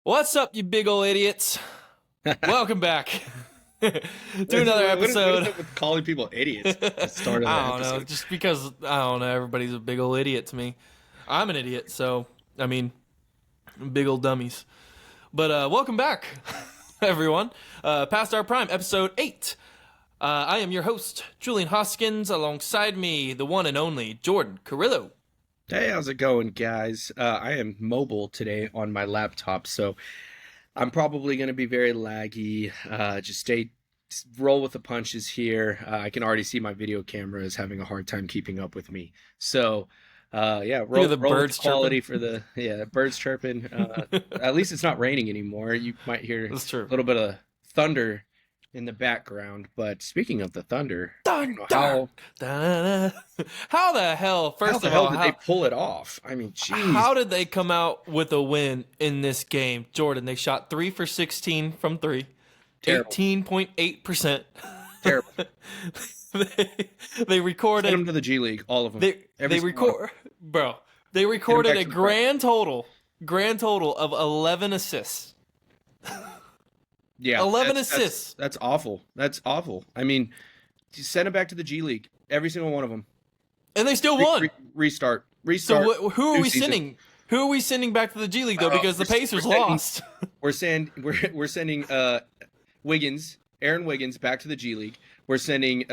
What's up, you big ol' idiots? Welcome back to another episode. What is up with calling people idiots at the start of the I don't know, episode? just because I don't know, everybody's a big ol' idiot to me. I'm an idiot, so I mean, big ol' dummies. But welcome back, everyone. Past Our Prime, episode 8. I am your host, Julian Hoskins. Alongside me, the one and only Jordan Carrillo. Hey, how's it going, guys? I am mobile today on my laptop, so I'm probably going to be very laggy. Roll with the punches here. I can already see my video camera is having a hard time keeping up with me. So, roll the with birds the quality chirping. for the birds chirping. At least it's not raining anymore. You might hear That's true. a little bit of thunder in the background. But speaking of the thunder, I don't know Dun, dun. How the hell? how First the of hell all, did they pull it off? I mean, jeez. how did they come out with a win in this game? Jordan, they shot 3 for 16 from 3. Terrible. 18.8%. Terrible. They recorded. Send them to the G League, all of them. They record, bro. They recorded a to the grand total of 11 assists. Yeah, 11 that's- assists. That's awful. That's awful. I mean, just send them back to the G League, every single one of them. And they still won. Restart. So who are New we season. sending? Who are we sending back to the G League though? Because the Pacers we're sending- lost. We're sending Aaron Wiggins back to the G League. We're sending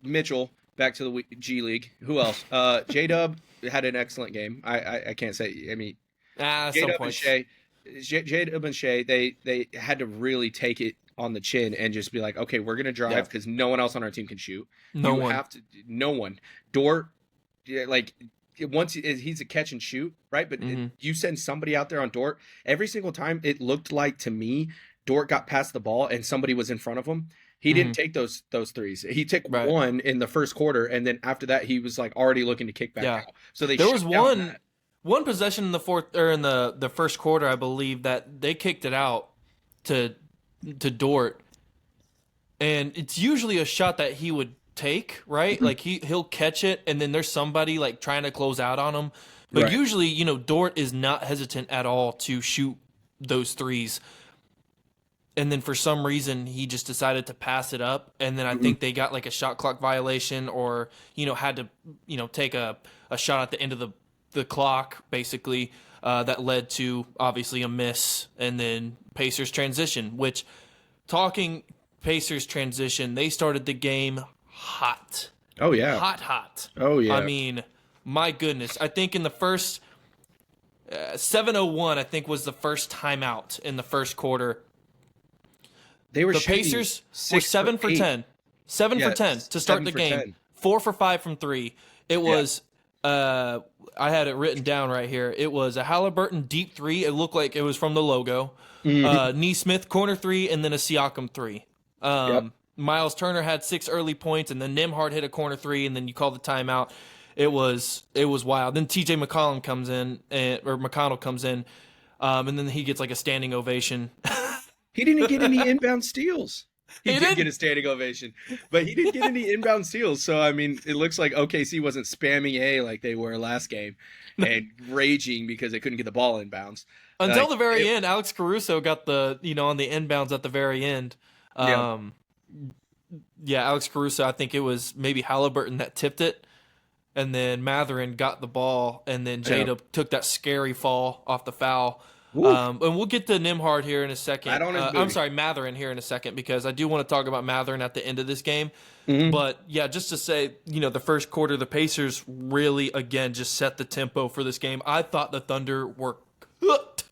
Mitchell back to the G League. Who else? J-Dub had an excellent game. I can't say. I mean, Some J-Dub and points. Shea. J-Dub and Shea, they had to really take it on the chin and just be like, okay, we're gonna drive because no one else on our team can shoot. No You one. have to. No one. Dort, yeah, like once he's a catch and shoot, right? But you send somebody out there on Dort every single time. It looked like to me, Dort got past the ball and somebody was in front of him. He didn't take those threes. He took one in the first quarter, and then after that, he was like already looking to kick back out. So there was shut down that. one possession in the fourth or in the first quarter, I believe, that they kicked it out to Dort, and it's usually a shot that he would take, right? Like he'll catch it, and then there's somebody like trying to close out on him. But Right. usually, Dort is not hesitant at all to shoot those threes. And then for some reason, he just decided to pass it up. And then I think they got like a shot clock violation or, had to, take a shot at the end of the clock, basically, that led to obviously a miss. And then Pacers transition, which talking Pacers transition, they started the game hot. Oh yeah. Hot. Oh yeah. I mean, my goodness. I think in the first 7:01, I think was the first timeout in the first quarter. They were The shooting Pacers were 6 7 for 8. 10. 7 Yeah, for 10 to start 7 the for game. 10. 4 for 5 from 3. It was, I had it written down right here. It was a Halliburton deep 3. It looked like it was from the logo. Neesmith corner 3, and then a Siakam 3. Miles Turner had 6 early points, and then Nembhard hit a corner 3, and then you call the timeout. It was wild. Then T.J. McConnell comes in, and then he gets like a standing ovation. He didn't get any inbound steals. He did didn't? get a standing ovation, but he didn't get any inbound steals. So, I mean, it looks like OKC wasn't spamming A like they were last game and raging because they couldn't get the ball inbounds. Until the very end, Alex Caruso got the, on the inbounds at the very end. Alex Caruso, I think it was maybe Halliburton that tipped it. And then Matherin got the ball, and then Jada took that scary fall off the foul. And we'll get to Nembhard here in a second. I'm sorry, Matherin here in a second, because I do want to talk about Matherin at the end of this game. But, yeah, just to say, the first quarter, the Pacers really, again, just set the tempo for this game. I thought the Thunder were cooked.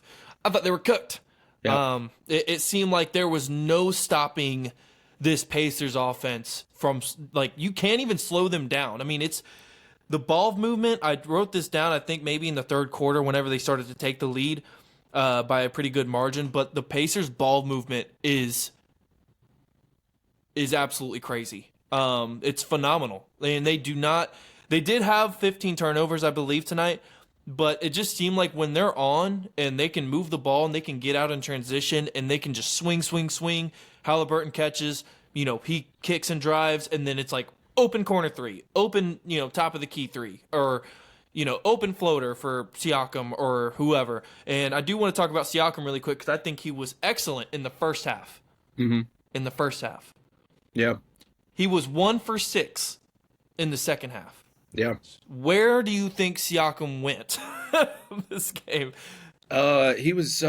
I thought they were cooked. Yeah. It seemed like there was no stopping this Pacers offense from, like, you can't even slow them down. I mean, it's the ball movement. I wrote this down, I think, maybe in the third quarter whenever they started to take the lead. By a pretty good margin, but the Pacers' ball movement is absolutely crazy. It's phenomenal, and they did have 15 turnovers, I believe, tonight, but it just seemed like when they're on and they can move the ball and they can get out in transition and they can just swing. Halliburton catches, he kicks and drives, and then it's like open corner 3, open, top of the key 3, or open floater for Siakam or whoever. And I do want to talk about Siakam really quick because I think he was excellent in the first half. Mm-hmm. In the first half. Yeah. He was 1 for 6 in the second half. Yeah. Where do you think Siakam went this game? He was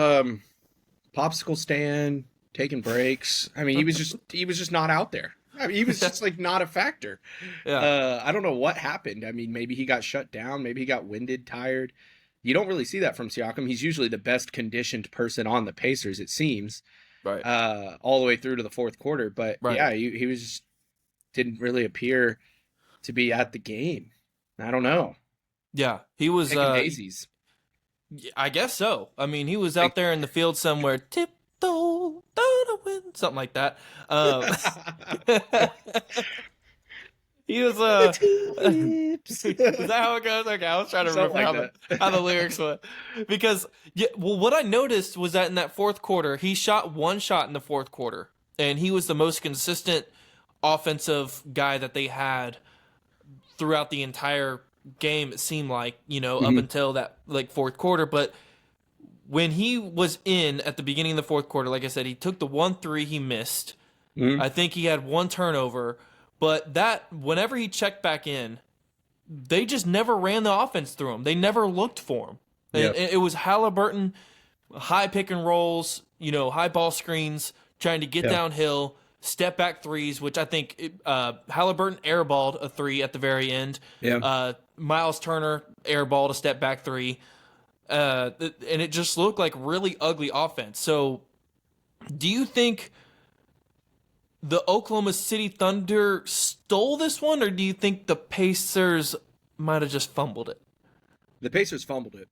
popsicle stand, taking breaks. I mean, he was just not out there. I mean, he was just like not a factor. Yeah. I don't know what happened. I mean, maybe he got shut down. Maybe he got winded, tired. You don't really see that from Siakam. He's usually the best conditioned person on the Pacers, it seems. Right. All the way through to the fourth quarter. But yeah, he was didn't really appear to be at the game. I don't know. Yeah, he was. Daisies. I guess so. I mean, he was out there in the field somewhere, tiptoe down the wind, something like that. He was is that how it goes? Okay, I was trying to remember how the lyrics went. Because what I noticed was that in that fourth quarter, he shot one shot in the fourth quarter, and he was the most consistent offensive guy that they had throughout the entire game. It seemed like, up until that fourth quarter. But when he was in at the beginning of the fourth quarter, like I said, he took the 1-3 he missed. I think he had one turnover. But whenever he checked back in, they just never ran the offense through him. They never looked for him. Yep. It was Halliburton, high pick and rolls, high ball screens, trying to get downhill, step back threes, which I think Halliburton airballed a 3 at the very end. Yeah. Miles Turner airballed a step back 3. And it just looked like really ugly offense. So do you think the Oklahoma City Thunder stole this one, or do you think the Pacers might have just fumbled it? The Pacers fumbled it,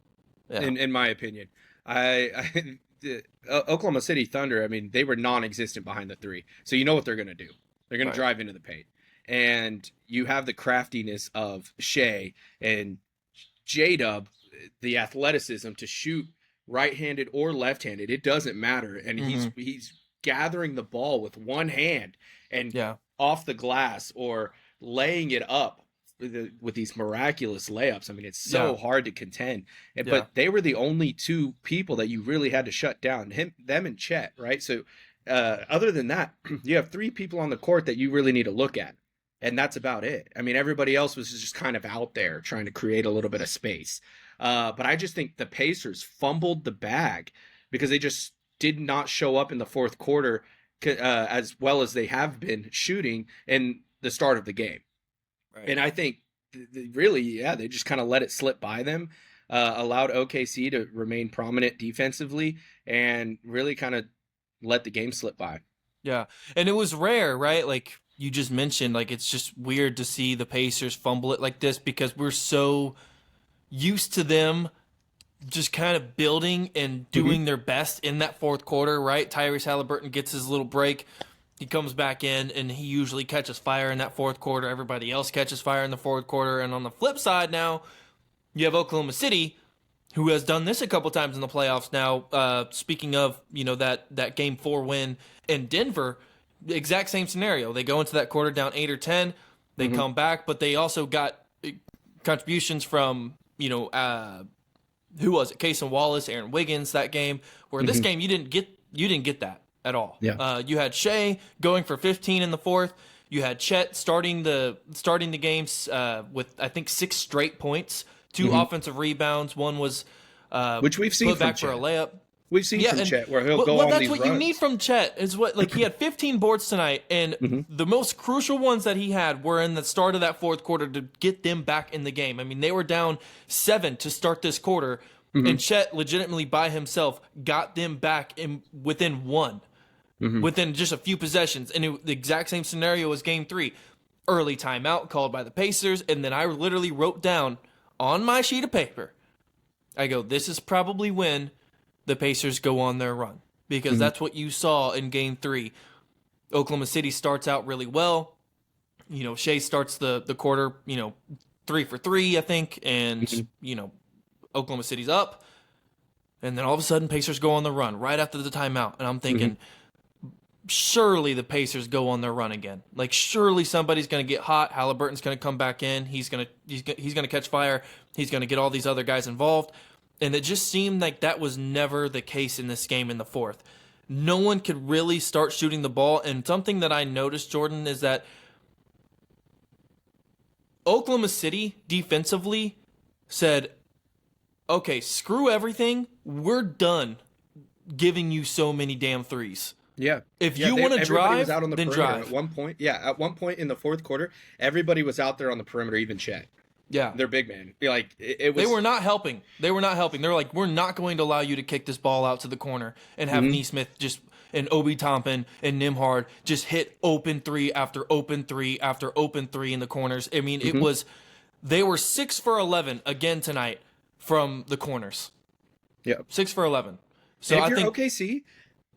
in my opinion. The Oklahoma City Thunder, I mean, they were non-existent behind the 3. So you know what they're going to do. They're going to drive into the paint. And you have the craftiness of Shea and J-Dub, the athleticism to shoot right-handed or left-handed. It doesn't matter. And he's gathering the ball with one hand and off the glass or laying it up with these miraculous layups. I mean, it's so hard to contend. But they were the only 2 people that you really had to shut down, them and Chet, right? So other than that, you have 3 people on the court that you really need to look at. And that's about it. I mean, everybody else was just kind of out there trying to create a little bit of space. But I just think the Pacers fumbled the bag because they just did not show up in the fourth quarter as well as they have been shooting in the start of the game. Right. And I think they just kind of let it slip by them, allowed OKC to remain prominent defensively, and really kind of let the game slip by. Yeah, and it was rare, right? Like you just mentioned, like it's just weird to see the Pacers fumble it like this because we're so used to them just kind of building and doing their best in that fourth quarter, right? Tyrese Halliburton gets his little break. He comes back in, and he usually catches fire in that fourth quarter. Everybody else catches fire in the fourth quarter. And on the flip side now, you have Oklahoma City, who has done this a couple times in the playoffs now. Speaking of, that Game 4 win in Denver, the exact same scenario. They go into that quarter down 8 or 10. They come back, but they also got contributions from, who was it? Cason Wallace, Aaron Wiggins that game. Where this game you didn't get that at all. Yeah. You had Shea going for 15 in the fourth. You had Chet starting the games with I think 6 straight points, 2 offensive rebounds. One was which we've seen put back Chet. for a layup. We've seen from Chet where he'll go on that's these what runs. you need from Chet is what he had 15 boards tonight, and the most crucial ones that he had were in the start of that fourth quarter to get them back in the game. I mean, they were down 7 to start this quarter, and Chet legitimately by himself got them back within 1, within just a few possessions. And the exact same scenario as Game 3, early timeout called by the Pacers, and then I literally wrote down on my sheet of paper, I go, this is probably when the Pacers go on their run, because that's what you saw in Game 3. Oklahoma City starts out really well. Shea starts the quarter, 3 for 3, I think, and, Oklahoma City's up. And then all of a sudden, Pacers go on the run right after the timeout. And I'm thinking, surely the Pacers go on their run again. Like, surely somebody's going to get hot. Halliburton's going to come back in. He's going to catch fire. He's going to get all these other guys involved. And it just seemed like that was never the case in this game in the fourth. No one could really start shooting the ball. And something that I noticed, Jordan, is that Oklahoma City defensively said, okay, screw everything. We're done giving you so many damn threes. Yeah. If you want to drive, out on the then perimeter drive. At one point in the fourth quarter, everybody was out there on the perimeter, even Shea. Yeah. They're big man. Like it was. They were not helping. They're like, we're not going to allow you to kick this ball out to the corner and have Nesmith just and Obi Toppin and Nembhard just hit open three after open three after open three in the corners. I mean, it was. They were 6 for 11 again tonight from the corners. Yeah. 6 for 11. So if I you're think OKC,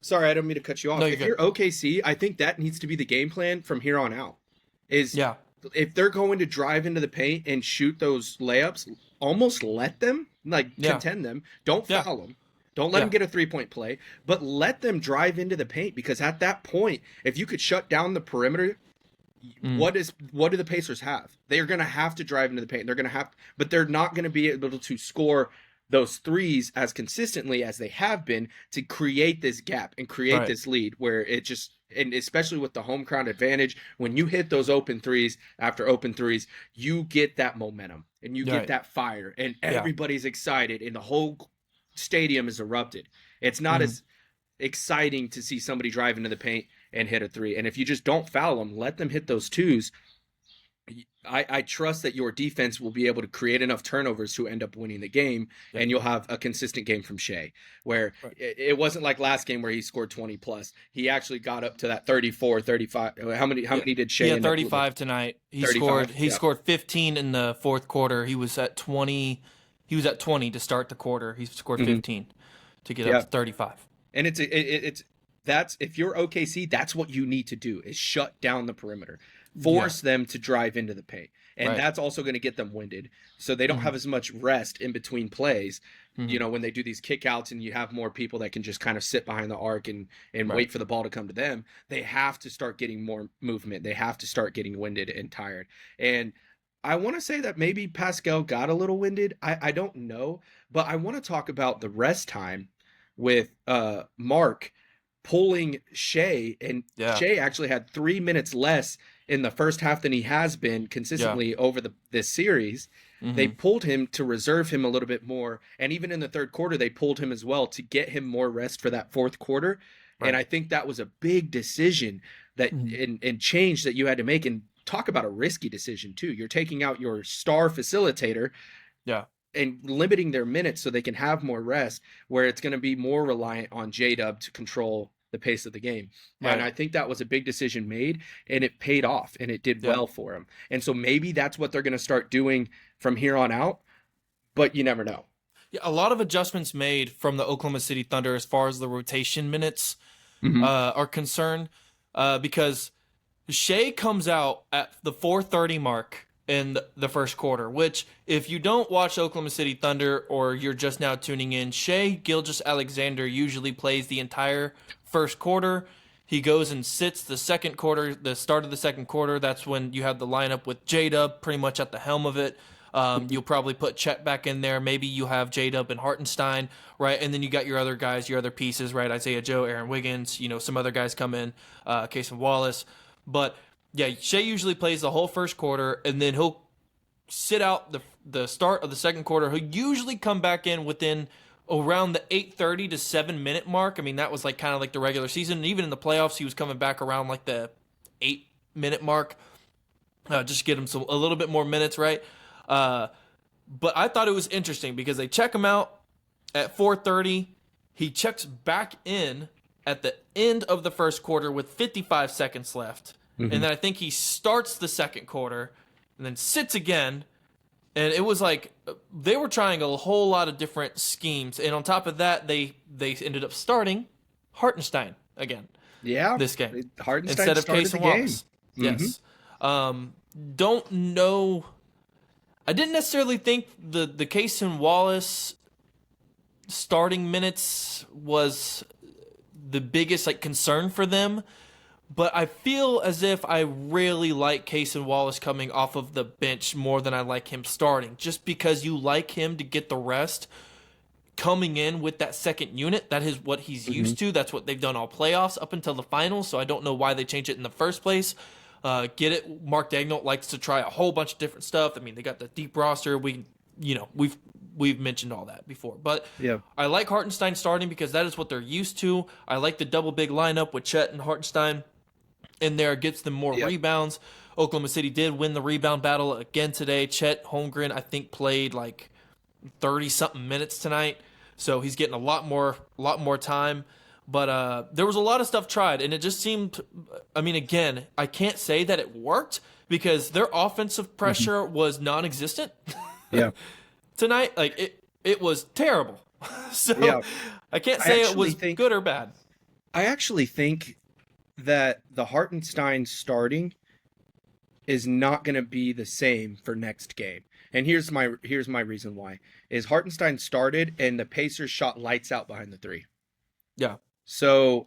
sorry, I don't mean to cut you off. No, if you're OKC, I think that needs to be the game plan from here on out. If they're going to drive into the paint and shoot those layups, almost let them, contend them. Don't foul them. Don't let them get a 3-point play, but let them drive into the paint, because at that point, if you could shut down the perimeter, what do the Pacers have? They're going to have to drive into the paint. But they're not going to be able to score those threes as consistently as they have been to create this gap and create this lead where it just, and especially with the home crowd advantage, when you hit those open threes after open threes, you get that momentum and you get that fire and everybody's excited and the whole stadium is erupted. It's not as exciting to see somebody drive into the paint and hit a three. And if you just don't foul them, let them hit those twos, I trust that your defense will be able to create enough turnovers to end up winning the game, and you'll have a consistent game from Shea, where it wasn't like last game where he scored 20 plus. He actually got up to that 34, 35. How many did Shea? Yeah, 35 tonight. He 35, scored 15 in the fourth quarter. He was at 20. He was at 20 to start the quarter. He scored 15 to get up to 35. And that's if you're OKC, that's what you need to do is shut down the perimeter. Force them to drive into the paint. And that's also going to get them winded. So they don't have as much rest in between plays, when they do these kickouts and you have more people that can just kind of sit behind the arc and wait for the ball to come to them. They have to start getting more movement. They have to start getting winded and tired. And I want to say that maybe Pascal got a little winded. I don't know. But I want to talk about the rest time with Mark pulling Shea. And Shea actually had 3 minutes less in the first half than he has been consistently over this series. They pulled him to reserve him a little bit more. And even in the third quarter, they pulled him as well to get him more rest for that fourth quarter. And I think that was a big decision that and change that you had to make. And talk about a risky decision too. You're taking out your star facilitator and limiting their minutes so they can have more rest, where it's going to be more reliant on J-Dub to control the pace of the game. And I think that was a big decision made, and it paid off, and it did well for him. And so maybe that's what they're going to start doing from here on out, but you never know. Yeah, a lot of adjustments made from the Oklahoma City Thunder as far as the rotation minutes are concerned, because Shea comes out at the 4:30 mark in the first quarter, which if you don't watch Oklahoma City Thunder or you're just now tuning in, Shea Gilders Alexander usually plays the entire first quarter. He goes and sits the second quarter, the start of the second quarter. That's when you have the lineup with J-Dub pretty much at the helm of it. You'll probably put Chet back in there. Maybe you have J-Dub and Hartenstein, right? And then you got your other guys, your other pieces, right? Isaiah Joe, Aaron Wiggins, some other guys come in, Casey Wallace. But yeah, Shea usually plays the whole first quarter, and then he'll sit out the start of the second quarter. He'll usually come back in within around the 8:30 to 7-minute mark. I mean, that was kind of like the regular season. And even in the playoffs, he was coming back around like the 8-minute mark, just get him a little bit more minutes, right? But I thought it was interesting because they check him out at 4:30. He checks back in at the end of the first quarter with 55 seconds left. And then I think he starts the second quarter and then sits again. And it was like they were trying a whole lot of different schemes. And on top of that, they ended up starting Hartenstein again. Yeah. This game. Hartenstein instead of started Case the and Wallace. game. Yes. Don't know. I didn't necessarily think the Case and Wallace starting minutes was the biggest like concern for them. But I feel as if I really like Cason Wallace coming off of the bench more than I like him starting, just because you like him to get the rest coming in with that second unit. That is what he's used to. That's what they've done all playoffs up until the finals. So I don't know why they changed it in the first place. Get it? Mark Daigneault likes to try a whole bunch of different stuff. I mean, they got the deep roster. We've mentioned all that before. But Yeah. I like Hartenstein starting because that is what they're used to. I like the double big lineup with Chet and Hartenstein in there. Gets them more rebounds. Oklahoma City did win the rebound battle again today. Chet Holmgren, I think, played like 30-something minutes tonight. So he's getting a lot more time. But there was a lot of stuff tried, and it just seemed, I mean, again, I can't say that it worked because their offensive pressure was non-existent. Yeah. Tonight, like, it was terrible. So I can't say it was good or bad. I actually think that the Hartenstein starting is not going to be the same for next game. And here's my reason why. Is Hartenstein started and the Pacers shot lights out behind the three. Yeah. So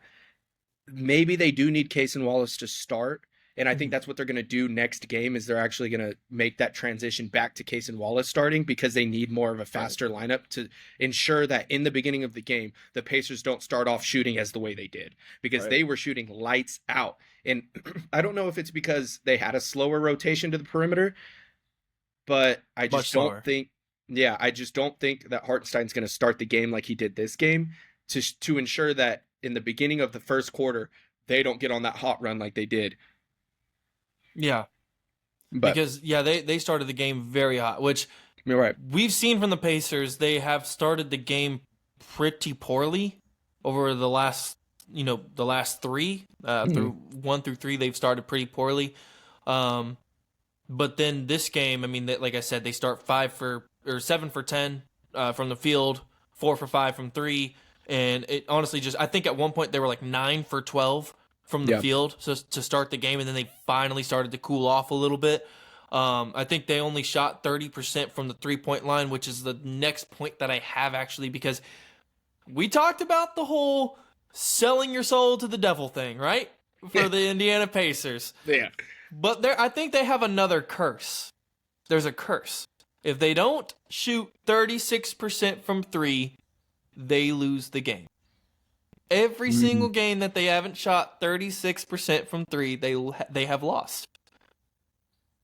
maybe they do need Cason Wallace to start. And I think that's what they're going to do next game is they're actually going to make that transition back to Cason Wallace starting because they need more of a faster lineup to ensure that in the beginning of the game, the Pacers don't start off shooting as the way they did because they were shooting lights out. And I don't know if it's because they had a slower rotation to the perimeter, but I just don't think that Hartenstein's going to start the game like he did this game to ensure that in the beginning of the first quarter, they don't get on that hot run like they did. Yeah. Because they started the game very hot, which you're right. We've seen from the Pacers. They have started the game pretty poorly over the last three through 1 through 3. They've started pretty poorly. But then this game, I mean, like I said, they start 7 for 10 from the field, 4 for 5 from 3, and it honestly I think at one point they were like 9 for 12 from the field to start the game, and then they finally started to cool off a little bit. I think they only shot 30% from the 3-point line, which is the next point that I have actually, because we talked about the whole selling your soul to the devil thing, right? For the Indiana Pacers. Yeah. But I think they have another curse. There's a curse. If they don't shoot 36% from 3, they lose the game. Every single game that they haven't shot 36% from 3, they have lost.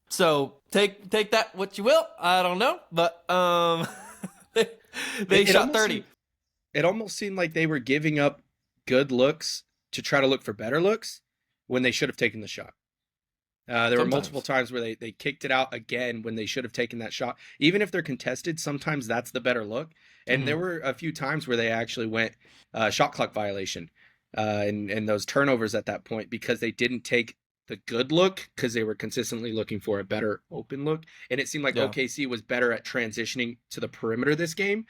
So take that what you will. I don't know, but they shot 30. It almost seemed like they were giving up good looks to try to look for better looks when they should have taken the shot. There were multiple times where they kicked it out again when they should have taken that shot. Even if they're contested, sometimes that's the better look. And there were a few times where they actually went shot clock violation and those turnovers at that point because they didn't take the good look because they were consistently looking for a better open look. And it seemed like OKC was better at transitioning to the perimeter this game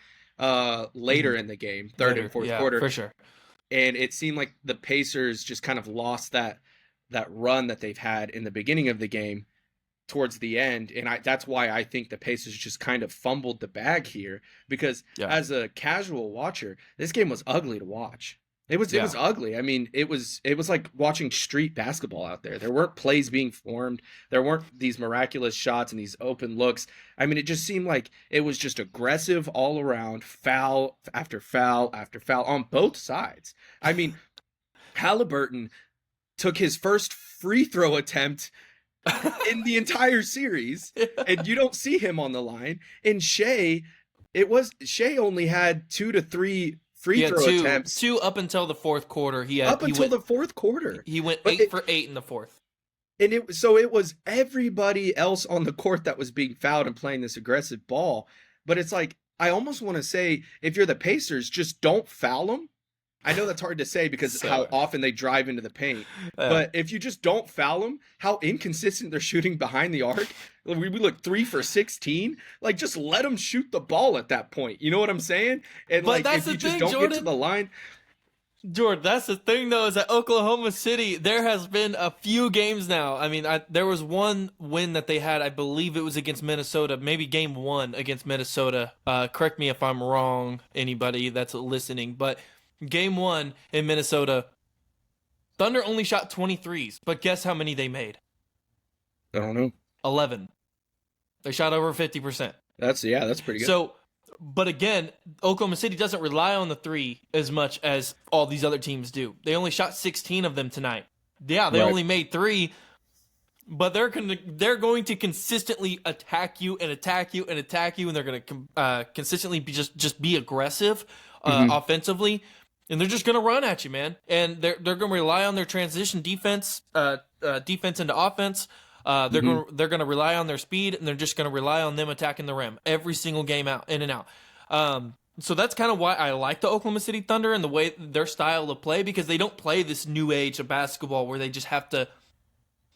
later in the game, third and fourth quarter. For sure. And it seemed like the Pacers just kind of lost that run that they've had in the beginning of the game towards the end. And that's why I think the Pacers just kind of fumbled the bag here because as a casual watcher, this game was ugly to watch. It was ugly. I mean, it was like watching street basketball out there. There weren't plays being formed. There weren't these miraculous shots and these open looks. I mean, it just seemed like it was just aggressive all around, foul after foul after foul on both sides. I mean, Halliburton took his first free throw attempt in the entire series, and you don't see him on the line. And Shea only had 2 to 3 free throw attempts. 2 up until the fourth quarter. The fourth quarter. He went 8 for 8 in the fourth. And it was everybody else on the court that was being fouled and playing this aggressive ball. But it's like, I almost want to say, if you're the Pacers, just don't foul them. I know that's hard to say because how often they drive into the paint. But if you just don't foul them, how inconsistent they're shooting behind the arc. We look 3 for 16. Like, just let them shoot the ball at that point. You know what I'm saying? And but like, if you just don't get to the line. Jordan, that's the thing, though, is that Oklahoma City, there has been a few games now. I mean, there was one win that they had. I believe it was against Minnesota, maybe game 1 against Minnesota. Correct me if I'm wrong, anybody that's listening. But Game 1 in Minnesota, Thunder only shot 23s, but guess how many they made? I don't know. 11. They shot over 50%. That's pretty good. So, but again, Oklahoma City doesn't rely on the three as much as all these other teams do. They only shot 16 of them tonight. Yeah, they only made 3, but they're going to consistently attack you and attack you and attack you, and they're going to consistently just be aggressive offensively, and they're just going to run at you, man. And they're going to rely on their transition defense, defense into offense. They're going to rely on their speed, and they're just going to rely on them attacking the rim every single game out, in and out. So that's kind of why I like the Oklahoma City Thunder and the way their style of play, because they don't play this new age of basketball where they just have to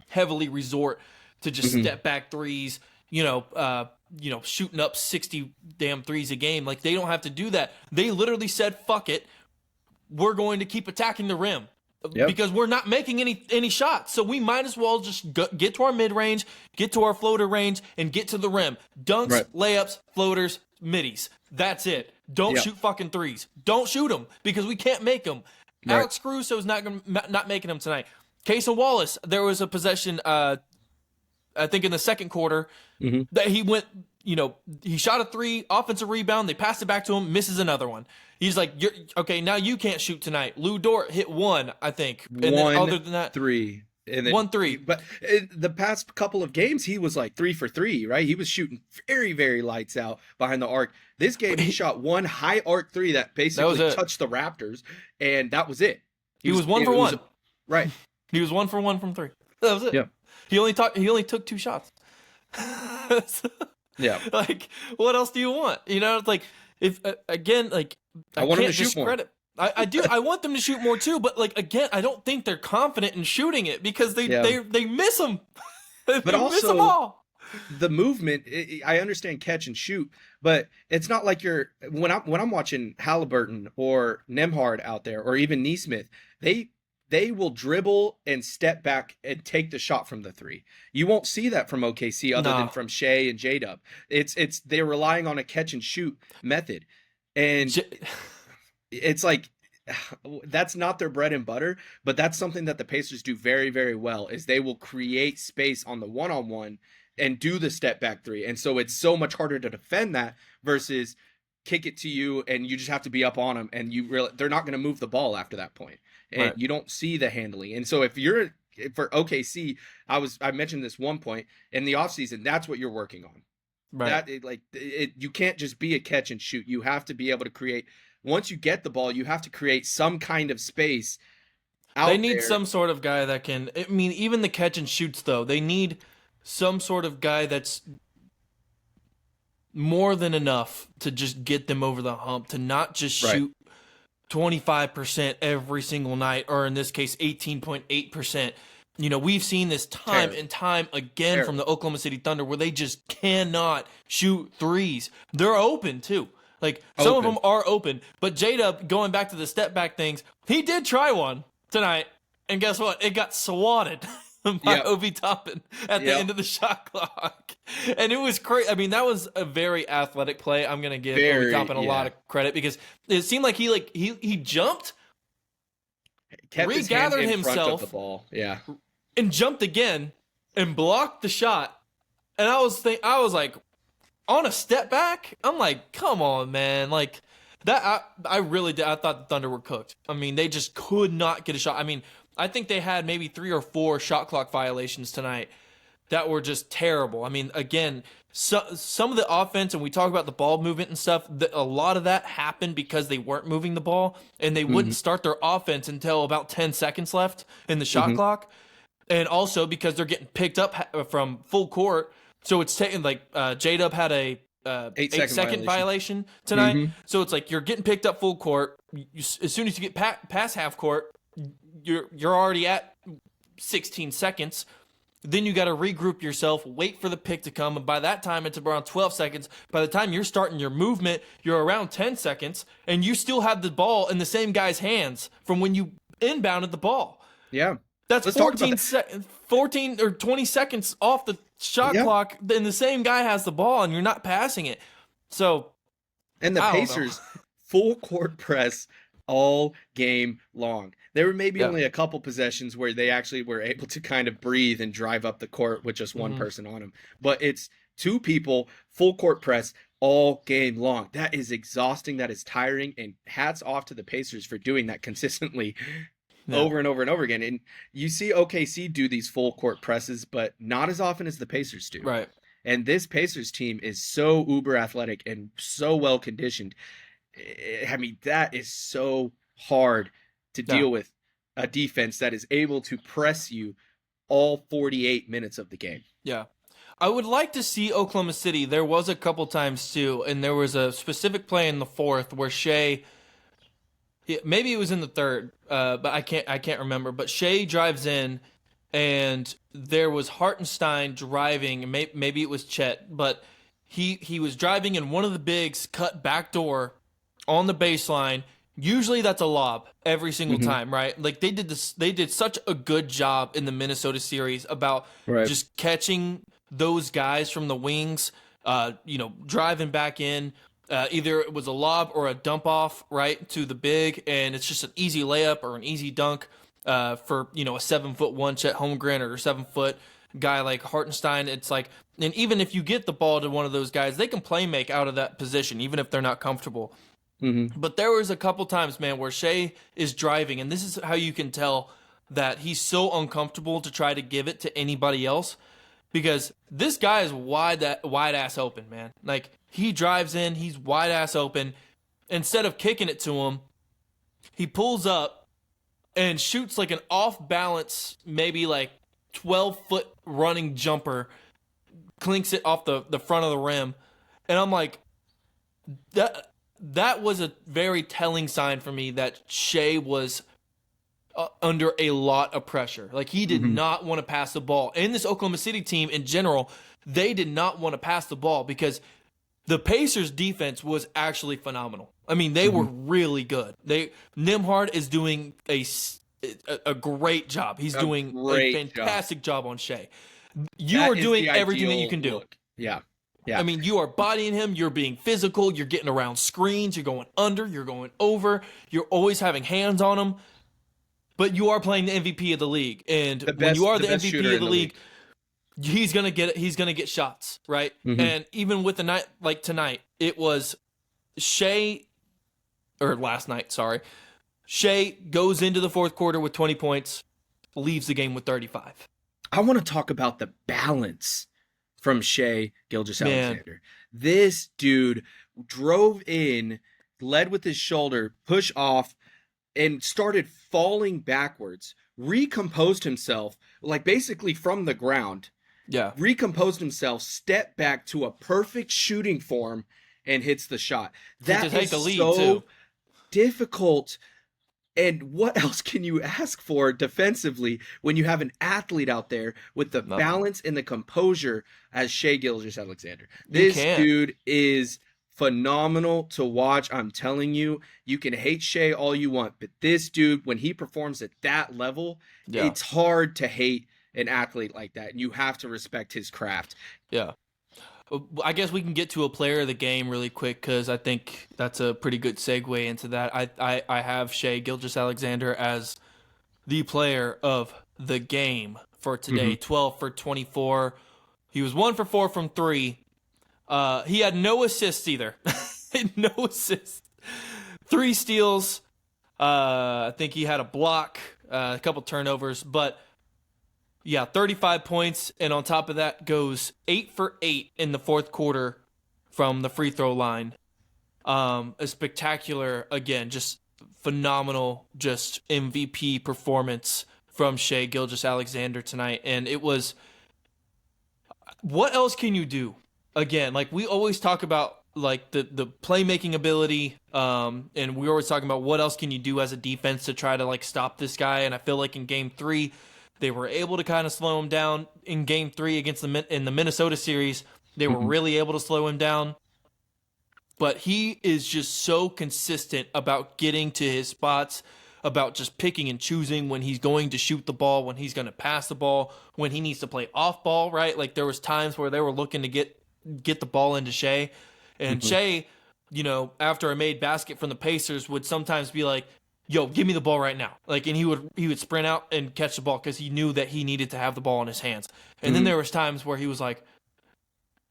heavily resort to just step back threes, shooting up 60 damn threes a game. Like, they don't have to do that. They literally said, "Fuck it, we're going to keep attacking the rim." Because we're not making any shots. So we might as well just get to our mid-range, get to our floater range, and get to the rim. Dunks, layups, floaters, middies. That's it. Don't shoot fucking threes. Don't shoot them because we can't make them. Alex Caruso's not making them tonight. Casey Wallace, there was a possession, I think in the second quarter, that he went, he shot a 3, offensive rebound. They passed it back to him, misses another one. He's like, okay, now you can't shoot tonight. Lou Dort hit 1, I think. And then other than that, 3. And then, 1-3. But the past couple of games, he was like 3 for 3, right? He was shooting very, very lights out behind the arc. This game, he shot 1 high arc 3 that basically touched the Raptors, and that was it. He was 1 for 1. Right. He was 1 for 1 from 3. That was it. Yeah. He only took 2 shots. Yeah. Like, what else do you want? It's like, if again, like, I want him to shoot more. I do. I want them to shoot more too, but like, again, I don't think they're confident in shooting it because they miss them. They miss them all. The movement, I understand catch and shoot, but it's not like when I'm watching Halliburton or Nembhard out there, or even Neesmith, they will dribble and step back and take the shot from the 3. You won't see that from OKC other than from Shea and J-Dub. They're relying on a catch and shoot method. And it's like, that's not their bread and butter, but that's something that the Pacers do very, very well, is they will create space on the one-on-one and do the step back 3. And so it's so much harder to defend that versus kick it to you and you just have to be up on them, and they're not going to move the ball after that point. And you don't see the handling. And so for OKC, I mentioned this one point in the offseason, that's what you're working on. Right. You can't just be a catch and shoot. You have to be able to create. Once you get the ball, you have to create some kind of space out there. They need some sort of guy that can. I mean, even the catch and shoots, though, they need some sort of guy that's more than enough to just get them over the hump, to not just shoot 25% every single night, or in this case, 18.8%. We've seen this time and time again from the Oklahoma City Thunder where they just cannot shoot threes. They're open, too. Like, some of them are open. But J-Dub, going back to the step-back things, he did try one tonight, and guess what? It got swatted by Obi Toppin at the end of the shot clock. And it was crazy. I mean, that was a very athletic play. I'm going to give Obi Toppin a lot of credit, because it seemed like he jumped, regathered himself, the ball. and jumped again and blocked the shot. And I was like, on a step back, I'm like, come on, man. Like, that, I really did. I thought the Thunder were cooked. I mean, they just could not get a shot. I mean, I think they had maybe 3 or 4 shot clock violations tonight that were just terrible. I mean, again, some of the offense, and we talk about the ball movement and stuff, a lot of that happened because they weren't moving the ball, and they wouldn't start their offense until about 10 seconds left in the shot clock. And also because they're getting picked up from full court. So it's taking, like, J-Dub had a 8-second violation tonight. So it's like you're getting picked up full court. As soon as you get past half court, you're already at 16 seconds. Then you got to regroup yourself, wait for the pick to come. And by that time, it's around 12 seconds. By the time you're starting your movement, you're around 10 seconds. And you still have the ball in the same guy's hands from when you inbounded the ball. Yeah. That's 14 or 20 seconds off the shot clock. Then the same guy has the ball, and you're not passing it. So, and the Pacers full court press all game long. There were maybe Yeah. only a couple possessions where they actually were able to kind of breathe and drive up the court with just one Hmm. person on them. But it's two people, full court press all game long. That is exhausting. That is tiring. And hats off to the Pacers for doing that consistently Yeah. over and over and over again. And you see OKC do these full court presses, but not as often as the Pacers do. Right. And this Pacers team is so uber athletic and so well conditioned. I mean, that is so hard to Yeah. deal with a defense that is able to press you all 48 minutes of the game. Yeah. I would like to see Oklahoma City. There was a couple times too, and there was a specific play in the fourth where Shea, maybe it was in the third, but I can't remember. But Shea drives in, and there was Hartenstein driving. Maybe it was Chet, but he was driving, and one of the bigs cut backdoor on the baseline. Usually that's a lob every single time, right? Like they did this. They did such a good job in the Minnesota series about just catching those guys from the wings, driving back in. Either it was a lob or a dump off, right, to the big, and it's just an easy layup or an easy dunk for, a 7'1" Chet Holmgren or a 7-foot guy like Hartenstein. It's like, and even if you get the ball to one of those guys, they can play make out of that position, even if they're not comfortable. But there was a couple times, man, where Shea is driving, and this is how you can tell that he's so uncomfortable to try to give it to anybody else, because this guy is wide ass open, man. Like, he drives in, he's wide ass open. Instead of kicking it to him, he pulls up and shoots like an off balance, maybe like 12-foot running jumper, clinks it off the front of the rim, and I'm like, that was a very telling sign for me that Shea was under a lot of pressure. Like, he did not want to pass the ball. And this Oklahoma City team in general, they did not want to pass the ball because the Pacers defense was actually phenomenal. I mean, they were really good. Nembhard is doing a great job. He's doing a fantastic job on Shea. You are doing everything that you can do. Yeah. Yeah. I mean, you are bodying him. You're being physical. You're getting around screens. You're going under. You're going over. You're always having hands on him. But you are playing the MVP of the league, and when you are the MVP of the league, he's gonna get it. He's gonna get shots, right? And even with the night like tonight, it was Shea, or last night, sorry. Shea goes into the fourth quarter with 20 points, leaves the game with 35. I want to talk about the balance from Shea Gilders Alexander. This dude drove in, led with his shoulder, push off, and started falling backwards, recomposed himself, like basically from the ground. Yeah. Recomposed himself, stepped back to a perfect shooting form, and hits the shot. That is so difficult. And what else can you ask for defensively when you have an athlete out there with the balance and the composure as Shea Gilders Alexander? This dude is phenomenal to watch. I'm telling you, you can hate Shea all you want, but this dude, when he performs at that level, it's hard to hate an athlete like that, and you have to respect his craft. Yeah. I guess we can get to a player of the game really quick, because I think that's a pretty good segue into that. I have Shea Gilders Alexander as the player of the game for today. 12 for 24. He was 1 for 4 from 3. He had no assists either. No assists. 3 steals. I think he had a block, a couple turnovers, but yeah, 35 points, and on top of that goes 8 for 8 in the fourth quarter from the free throw line. A spectacular, again, just phenomenal, just MVP performance from Shea Gilders Alexander tonight. And it was, what else can you do? Again, like we always talk about, like the playmaking ability, and we're always talking about what else can you do as a defense to try to like stop this guy. And I feel like in Game 3, they were able to kind of slow him down. In Game 3 against in the Minnesota series, they were really able to slow him down. But he is just so consistent about getting to his spots, about just picking and choosing when he's going to shoot the ball, when he's going to pass the ball, when he needs to play off ball, right? Like there was times where they were looking to get the ball into Shea. And Shea, after a made basket from the Pacers, would sometimes be like, yo, give me the ball right now. Like, and he would sprint out and catch the ball because he knew that he needed to have the ball in his hands. And then there was times where he was like,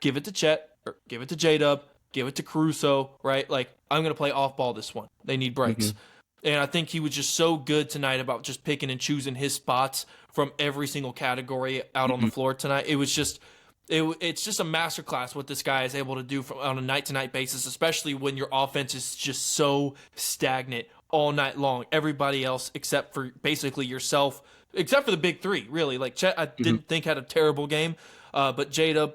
give it to Chet, or give it to J-Dub, give it to Caruso, right? Like, I'm going to play off ball this one. They need breaks. And I think he was just so good tonight about just picking and choosing his spots from every single category out on the floor tonight. It was just, it's just a masterclass what this guy is able to do on a night-to-night basis, especially when your offense is just so stagnant all night long. Everybody else, except for basically yourself, except for the big three, really. Like, Chet, I didn't think had a terrible game, but J-Dub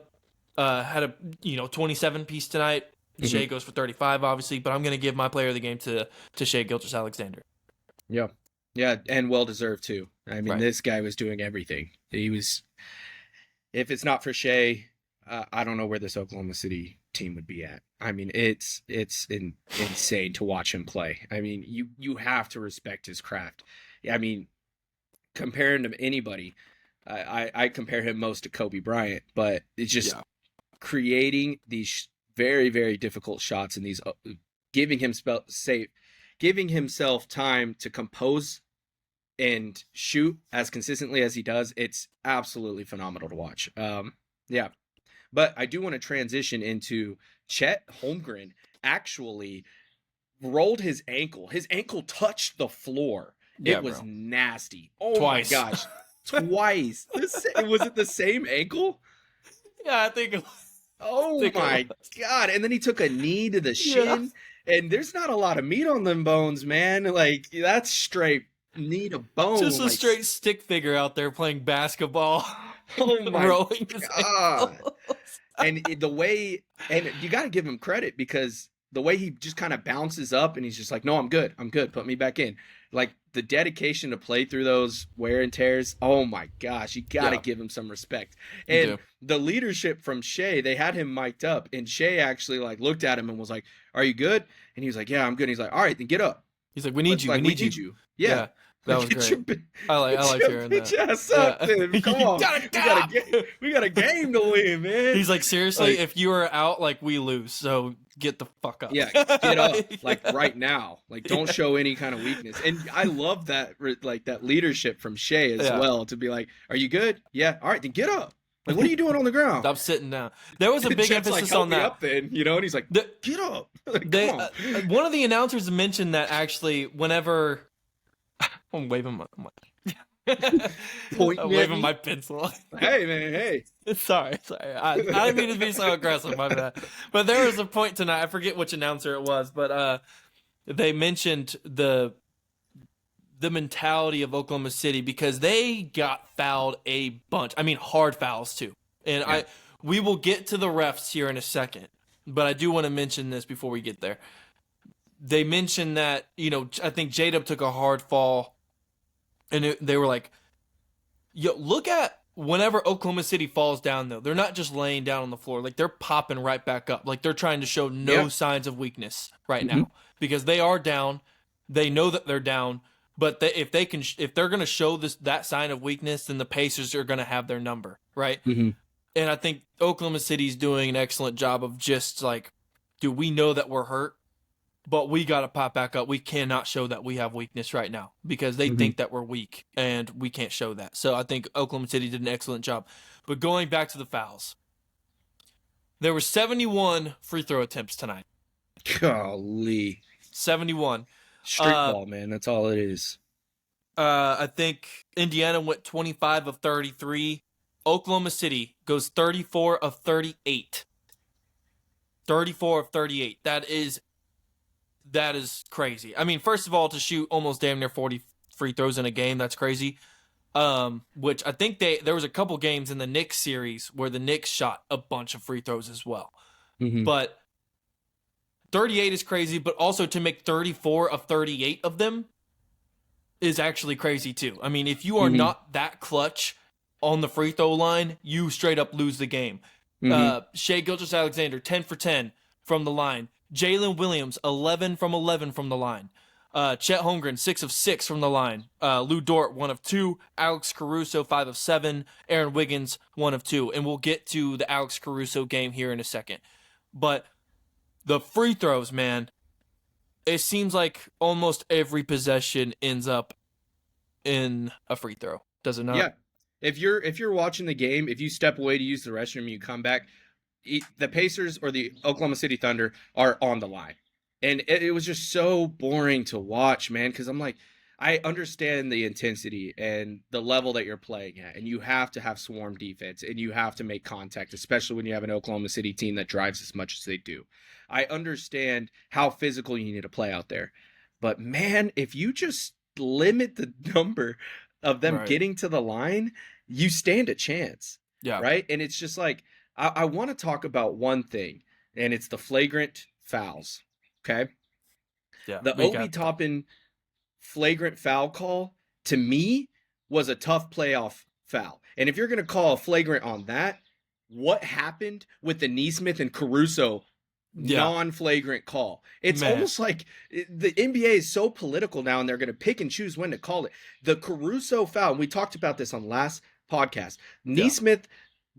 had a 27-piece tonight. Shea goes for 35, obviously, but I'm going to give my player of the game to Shea Gilders Alexander. Yeah, and well-deserved, too. I mean, This guy was doing everything. He was... If it's not for Shea, I don't know where this Oklahoma City team would be at. I mean, it's insane to watch him play. I mean, you have to respect his craft. I mean, comparing him to anybody, I compare him most to Kobe Bryant, but it's just creating these very, very difficult shots and these giving himself time to compose and shoot as consistently as he does. It's absolutely phenomenal to watch. But I do want to transition into Chet Holmgren actually rolled his ankle. His ankle touched the floor. It was nasty. Oh Twice. My gosh. Twice. Was it the same ankle? Yeah, I think it was. Oh my God. And then he took a knee to the shin. And there's not a lot of meat on them bones, man. Like, that's straight knee to bone. Just a straight stick figure out there playing basketball. Oh my rolling God. And the way, and you got to give him credit because the way he just kind of bounces up and he's just like, no, I'm good. Put me back in. Like, the dedication to play through those wear and tears. Oh my gosh. You got to give him some respect. And the leadership from Shea, they had him mic'd up and Shea actually like looked at him and was like, are you good? And he was like, yeah, I'm good. And he's like, all right, then get up. He's like, we need you. Like, we need you. Yeah. That was great. I like hearing that. Ass up, man. Come on. We got a game to win, man. He's like, seriously, if you are out, like, we lose. So get the fuck up. Yeah, get up, like, right now. Like, don't show any kind of weakness. And I love that, like, that leadership from Shea as well, to be like, are you good? Yeah. All right, then get up. Like, what are you doing on the ground? Stop sitting down. There was a big emphasis on that. Up then, and he's like, get up. Like, come on. One of the announcers mentioned that actually whenever... I'm waving my waving my pencil. Hey man, hey. Sorry. I didn't mean to be so aggressive, my bad. But there was a point tonight, I forget which announcer it was, but they mentioned the mentality of Oklahoma City because they got fouled a bunch. I mean, hard fouls too. And we will get to the refs here in a second, but I do want to mention this before we get there. They mentioned that, I think J-Dub took a hard fall, and they were like, yo, look at whenever Oklahoma City falls down, though. They're not just laying down on the floor. Like, they're popping right back up. Like, they're trying to show no signs of weakness right now because they are down. They know that they're down, but if they're going to show that sign of weakness, then the Pacers are going to have their number, right? And I think Oklahoma City's doing an excellent job of just like, dude, we know that we're hurt, but we got to pop back up. We cannot show that we have weakness right now because they think that we're weak, and we can't show that. So I think Oklahoma City did an excellent job. But going back to the fouls, there were 71 free throw attempts tonight. Golly. 71. Street ball, man. That's all it is. I think Indiana went 25 of 33. Oklahoma City goes 34 of 38. 34 of 38. That is crazy. I mean, first of all, to shoot almost damn near 40 free throws in a game, that's crazy. Which I think there was a couple games in the Knicks series where the Knicks shot a bunch of free throws as well. But 38 is crazy, but also to make 34 of 38 of them is actually crazy too. I mean, if you are not that clutch on the free throw line, you straight up lose the game. Shea Gilders Alexander, 10 for 10 from the line. Jalen Williams, 11 from 11 from the line. Chet Holmgren, 6 of 6 from the line. Lou Dort, 1 of 2. Alex Caruso, 5 of 7. Aaron Wiggins, 1 of 2. And we'll get to the Alex Caruso game here in a second. But The free throws, man. It seems like almost every possession ends up in a free throw. Does it not? Yeah. If you're watching the game, if you step away to use the restroom, you come back, the Pacers or the Oklahoma City Thunder are on the line. And it was just so boring to watch, man, because I'm like, I understand the intensity and the level that you're playing at, and you have to have swarm defense, and you have to make contact, especially when you have an Oklahoma City team that drives as much as they do. I understand how physical you need to play out there. But, man, if you just limit the number of them getting to the line, you stand a chance. Yeah. Right? And it's just like, I want to talk about one thing, and it's the flagrant fouls. Okay? Yeah. The Obi Toppin flagrant foul call, to me, was a tough playoff foul. And if you're going to call a flagrant on that, what happened with the Nesmith and Caruso non-flagrant call? It's almost like the NBA is so political now, and they're going to pick and choose when to call it. The Caruso foul, and we talked about this on last podcast, Nesmith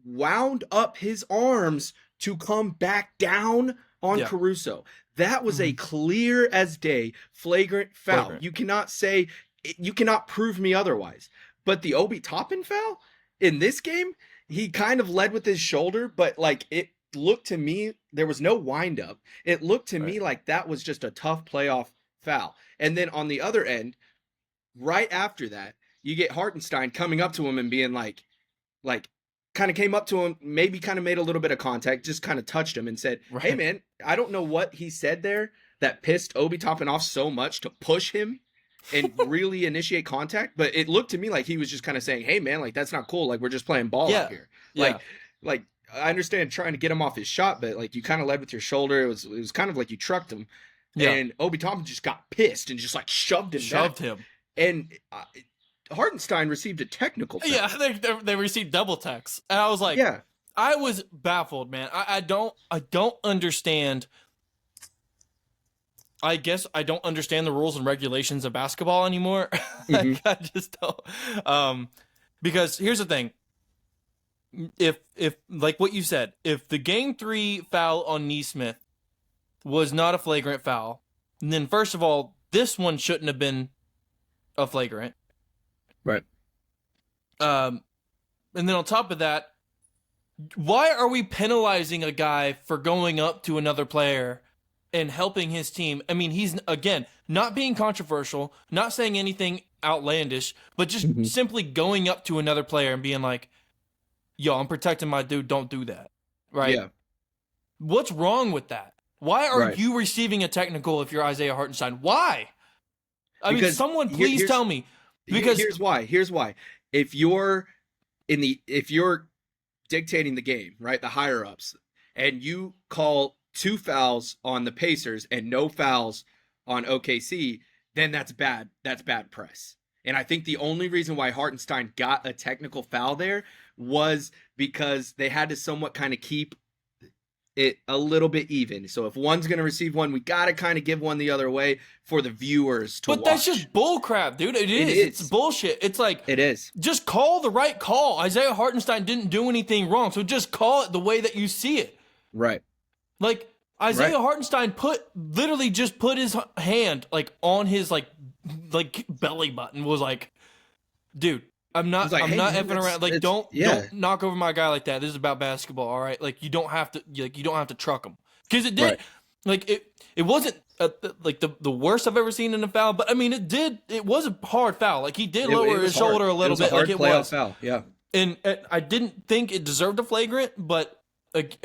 wound up his arms to come back down on Caruso. That was a clear as day flagrant foul. You cannot prove me otherwise. But the Obi Toppin foul in this game, he kind of led with his shoulder, but like it looked to me, there was no wind up. It looked to me like that was just a tough playoff foul. And then on the other end, right after that, you get Hartenstein coming up to him and being like kind of came up to him, maybe kind of made a little bit of contact, just kind of touched him and said, hey man, I don't know what he said there that pissed Obi Toppin off so much to push him and really initiate contact. But it looked to me like he was just kind of saying, hey man, like that's not cool. Like we're just playing ball out here. Like I understand trying to get him off his shot, but like you kind of led with your shoulder. It was kind of like you trucked him. And Obi Toppin just got pissed and just like shoved him. And Hartenstein received a technical foul. Yeah, they received double techs. And I was like, I was baffled, man. I don't understand. I guess I don't understand the rules and regulations of basketball anymore. Like, I just don't. Because here's the thing. If like what you said, if the game 3 foul on Nesmith was not a flagrant foul, then first of all, this one shouldn't have been a flagrant. Right. And then on top of that, why are we penalizing a guy for going up to another player and helping his team? I mean, he's, again, not being controversial, not saying anything outlandish, but just simply going up to another player and being like, yo, I'm protecting my dude, don't do that. Right? Yeah. What's wrong with that? Why are you receiving a technical if you're Isaiah Hartenstein? Why? I mean, someone please tell me. Because here's why. If you're dictating the game, right, the higher ups, and you call 2 fouls on the Pacers and no fouls on OKC, then that's bad. That's bad press. And I think the only reason why Hartenstein got a technical foul there was because they had to somewhat kind of keep it a little bit even. So if one's going to receive one, we got to kind of give one the other way for the viewers to watch. But that's just bull crap, dude. It is. It's bullshit. It's like, it is. Just call the right call. Isaiah Hartenstein didn't do anything wrong. So just call it the way that you see it. Right. Like Isaiah Hartenstein literally just put his hand like on his like belly button, was like, dude, I'm not effing around. Like, don't knock over my guy like that. This is about basketball, all right? Like, you don't have to truck him, because it did. Like, it wasn't like the worst I've ever seen in a foul, but I mean, it was a hard foul. Like, he did lower his shoulder a little bit, like it was. Foul. Yeah. And I didn't think it deserved a flagrant, but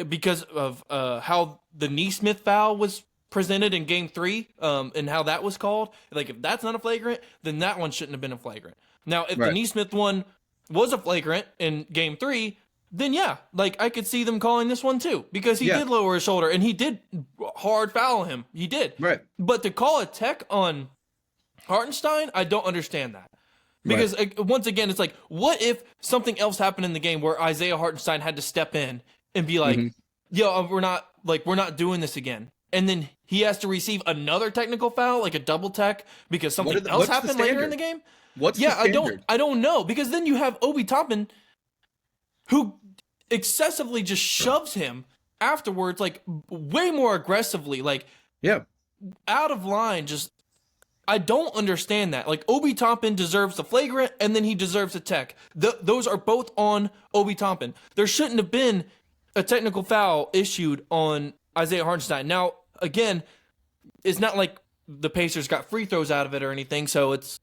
because of how the Nesmith foul was presented in game 3, and how that was called, like, if that's not a flagrant, then that one shouldn't have been a flagrant. Now, if the Nesmith one was a flagrant in game 3, then yeah, like, I could see them calling this one too, because he did lower his shoulder and he did hard foul him. He did. Right. But to call a tech on Hartenstein, I don't understand that. Because once again, it's like, what if something else happened in the game where Isaiah Hartenstein had to step in and be like, yo, we're not doing this again. And then he has to receive another technical foul, like a double tech, because something else happened later in the game? What's the standard? I don't know, because then you have Obi Toppin, who excessively just shoves him afterwards, like way more aggressively, like Yeah. out of line. Just I don't understand that. Like Obi Toppin deserves the flagrant, and then he deserves a tech. Those are both on Obi Toppin. There shouldn't have been a technical foul issued on Isaiah Hartenstein. Now, again, it's not like the Pacers got free throws out of it or anything, so it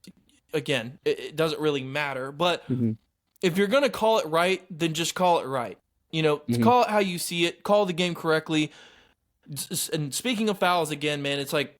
doesn't really matter. But if you're going to call it right, then just call it right. You know, call it how you see it. Call the game correctly. And speaking of fouls again, man, it's like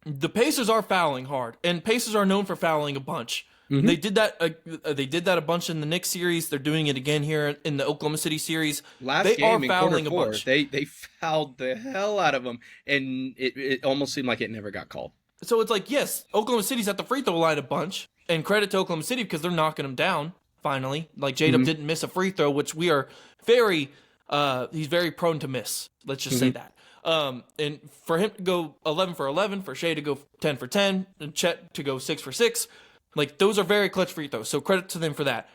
the Pacers are fouling hard, and Pacers are known for fouling a bunch. They did that. They did that a bunch in the Knicks series. They're doing it again here in the Oklahoma City series. Last game in quarter four, they fouled the hell out of them, and it almost seemed like it never got called. So it's like, yes, Oklahoma City's at the free throw line a bunch, and credit to Oklahoma City because they're knocking them down finally. Like J-Dub didn't miss a free throw, which we are he's very prone to miss. Let's just say that. And for him to go 11 for 11, for Shea to go 10 for 10, and Chet to go 6 for 6. Like, those are very clutch free throws, so credit to them for that.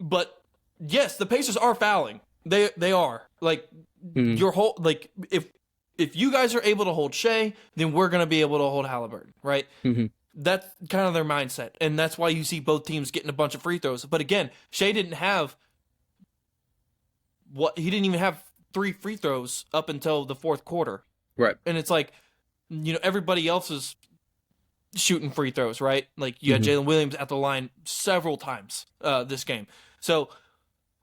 But, yes, the Pacers are fouling. They are. Like, your whole, like, if you guys are able to hold Shea, then we're going to be able to hold Halliburton, right? That's kind of their mindset, and that's why you see both teams getting a bunch of free throws. But, again, Shea didn't have he didn't even have 3 free throws up until the fourth quarter. Right. And it's like, you know, everybody else is shooting free throws, right? Like you had Jalen Williams at the line several times this game. So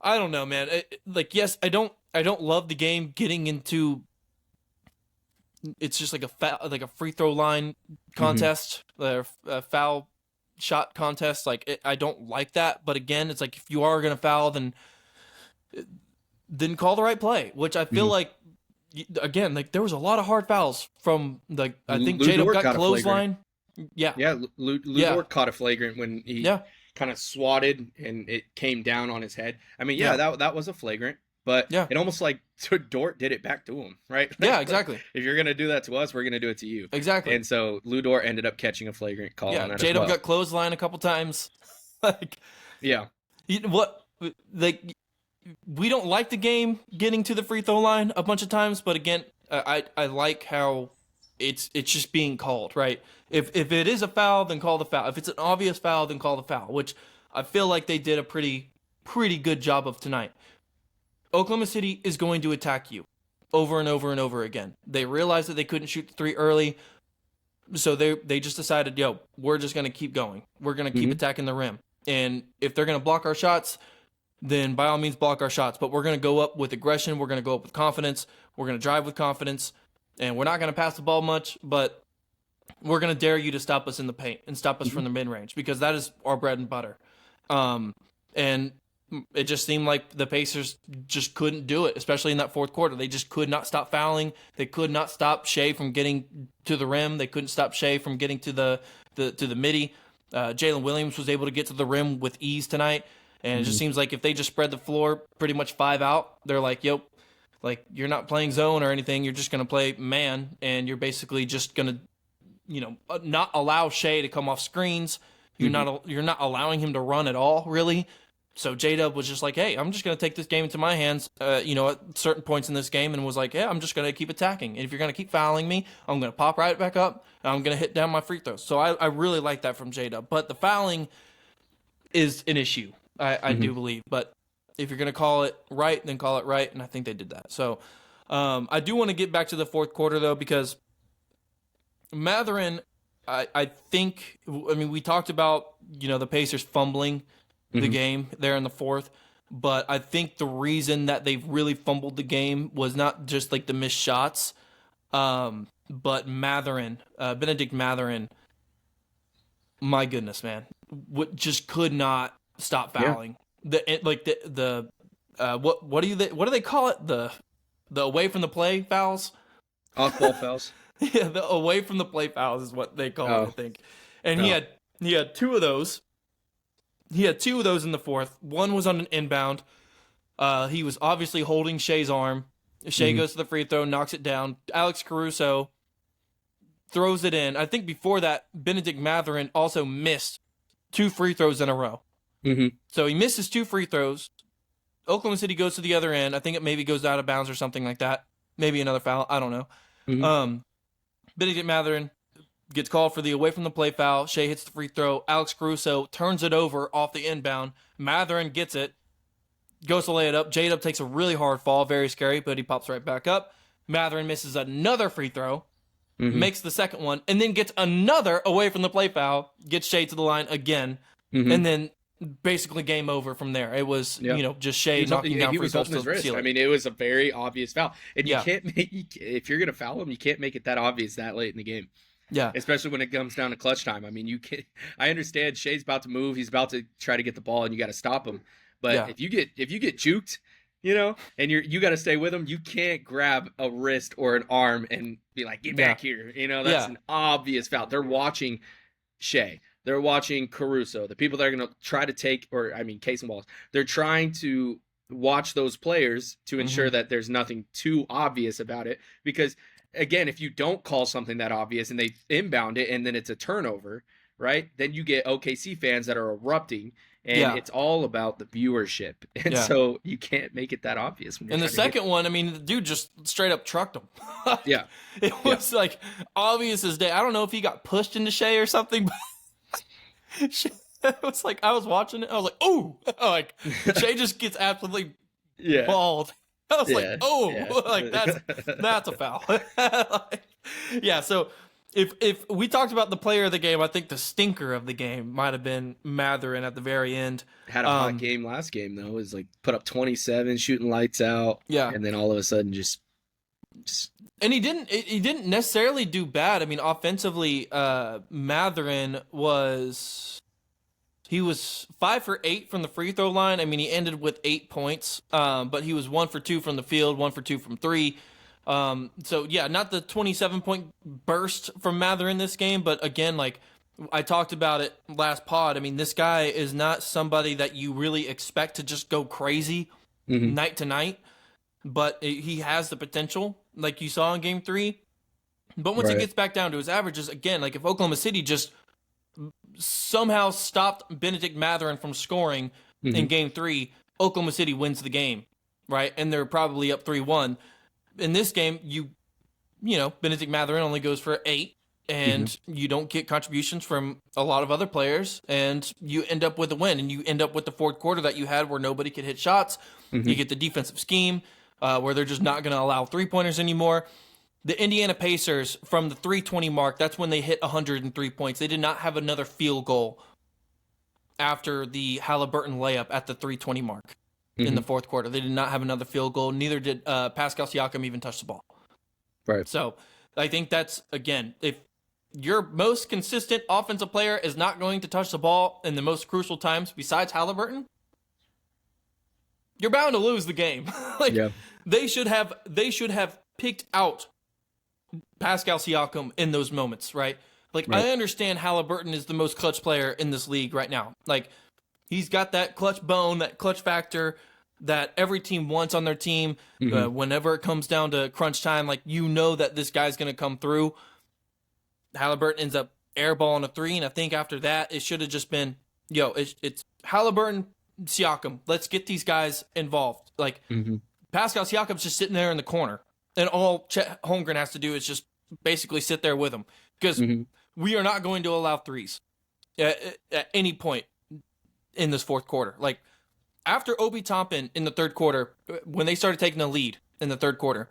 I don't know, man. Like, yes, I don't love the game getting into. It's just like a free throw line contest, a foul shot contest. Like I don't like that. But again, it's like if you are gonna foul, then call the right play. Which I feel like. Again, like there was a lot of hard fouls from I think J-Dub got clothesline. Yeah. Lou Dort caught a flagrant when he kind of swatted and it came down on his head. I mean, that was a flagrant, but it almost like Dort did it back to him, right? Yeah, exactly. If you're gonna do that to us, we're gonna do it to you. Exactly. And so Lou Dort ended up catching a flagrant call on that. J-Dub got clothesline a couple times. We don't like the game getting to the free throw line a bunch of times, but again, I like how it's just being called, right? If it is a foul, then call the foul. If it's an obvious foul, then call the foul, which I feel like they did a pretty good job of tonight. Oklahoma City is going to attack you over and over and over again. They realized that they couldn't shoot the 3 early, so they just decided, we're just going to keep going. We're going to keep attacking the rim. And if they're going to block our shots, then by all means block our shots. But we're going to go up with aggression. We're going to go up with confidence. We're going to drive with confidence. And we're not going to pass the ball much, but we're going to dare you to stop us in the paint and stop us from the mid-range because that is our bread and butter. And it just seemed like the Pacers just couldn't do it, especially in that fourth quarter. They just could not stop fouling. They could not stop Shea from getting to the rim. They couldn't stop Shea from getting to the midi. Jalen Williams was able to get to the rim with ease tonight. And it just seems like if they just spread the floor pretty much 5 out, they're like, like you're not playing zone or anything. You're just going to play man, and you're basically just going to, not allow Shea to come off screens. You're not allowing him to run at all, really. So J-Dub was just like, hey, I'm just going to take this game into my hands, at certain points in this game, and was like, I'm just going to keep attacking. And if you're going to keep fouling me, I'm going to pop right back up, and I'm going to hit down my free throws. So I really like that from J-Dub. But the fouling is an issue. I do believe, but if you're going to call it right, then call it right, and I think they did that. So I do want to get back to the fourth quarter, though, because Matherin, I think, we talked about, the Pacers fumbling the game there in the fourth, but I think the reason that they've really fumbled the game was not just, like, the missed shots, but Matherin, Benedict Matherin, my goodness, man, just could not stop fouling. What do they call it? The away from the play fouls? Off-ball fouls. Yeah, the away from the play fouls is what they call it, I think. And he had 2 of those. He had 2 of those in the fourth. One was on an inbound. He was obviously holding Shea's arm. Shea goes to the free throw, knocks it down. Alex Caruso throws it in. I think before that, Benedict Matherin also missed 2 free throws in a row. So he misses 2 free throws. Oklahoma City goes to the other end. I think it maybe goes out of bounds or something like that. Maybe another foul. I don't know. Mm-hmm. Benedict Matherin gets called for the away from the play foul. Shea hits the free throw. Alex Caruso turns it over off the inbound. Matherin gets it, goes to lay it up. J-Dub takes a really hard fall, very scary, but he pops right back up. Matherin misses another free throw, makes the second one, and then gets another away from the play foul, gets Shea to the line again, and then basically game over from there. It was, just Shea knocking down free throws to the ceiling. I mean, it was a very obvious foul. And you can't make, if you're going to foul him, you can't make it that obvious that late in the game. Yeah. Especially when it comes down to clutch time. I mean, I understand Shea's about to move. He's about to try to get the ball and you got to stop him. But if you get juked, and you got to stay with him, you can't grab a wrist or an arm and be like, get back here. That's an obvious foul. They're watching Shea. They're watching Caruso, the people that are going to try to take, Case and Wallace. They're trying to watch those players to ensure that there's nothing too obvious about it. Because, again, if you don't call something that obvious and they inbound it and then it's a turnover, right, then you get OKC fans that are erupting. And it's all about the viewership. And so you can't make it that obvious. And the second one, the dude just straight up trucked him. It was like obvious as day. I don't know if he got pushed into Shea or something, but it was like I was watching it. I was like, "Oh!" Like Shea just gets absolutely balled. I was like, "Oh!" Like that's a foul. So if we talked about the player of the game, I think the stinker of the game might have been Matherin at the very end. Had a hot game last game though. It was like put up 27, shooting lights out. Yeah, and then all of a sudden just. And he didn't necessarily do bad. Offensively, Matherin was 5 for 8 from the free throw line. He ended with 8 points, but he was 1 for 2 from the field, 1 for 2 from 3. Not the 27-point burst from Matherin this game, but again, like I talked about it last pod. This guy is not somebody that you really expect to just go crazy night to night, but he has the potential, like you saw in Game 3. But once it gets back down to his averages, again, like if Oklahoma City just somehow stopped Benedict Matherin from scoring in Game 3, Oklahoma City wins the game, right? And they're probably up 3-1. In this game, Benedict Matherin only goes for 8, and you don't get contributions from a lot of other players, and you end up with a win, and you end up with the fourth quarter that you had where nobody could hit shots. You get the defensive scheme where they're just not going to allow three-pointers anymore. The Indiana Pacers, from the 320 mark, that's when they hit 103 points. They did not have another field goal after the Halliburton layup at the 320 mark in the fourth quarter. They did not have another field goal. Neither did Pascal Siakam even touch the ball. Right. So I think that's, again, if your most consistent offensive player is not going to touch the ball in the most crucial times besides Halliburton, you're bound to lose the game. They should have picked out Pascal Siakam in those moments, right? I understand Halliburton is the most clutch player in this league right now. He's got that clutch bone, that clutch factor that every team wants on their team. Whenever it comes down to crunch time, that this guy's going to come through. Halliburton ends up airballing a 3, and I think after that, it should have just been, it's Halliburton, Siakam. Let's get these guys involved. Pascal Siakam's just sitting there in the corner, and all Chet Holmgren has to do is just basically sit there with him, because we are not going to allow threes at any point in this fourth quarter. After Obi Toppin in the third quarter, when they started taking the lead in the third quarter,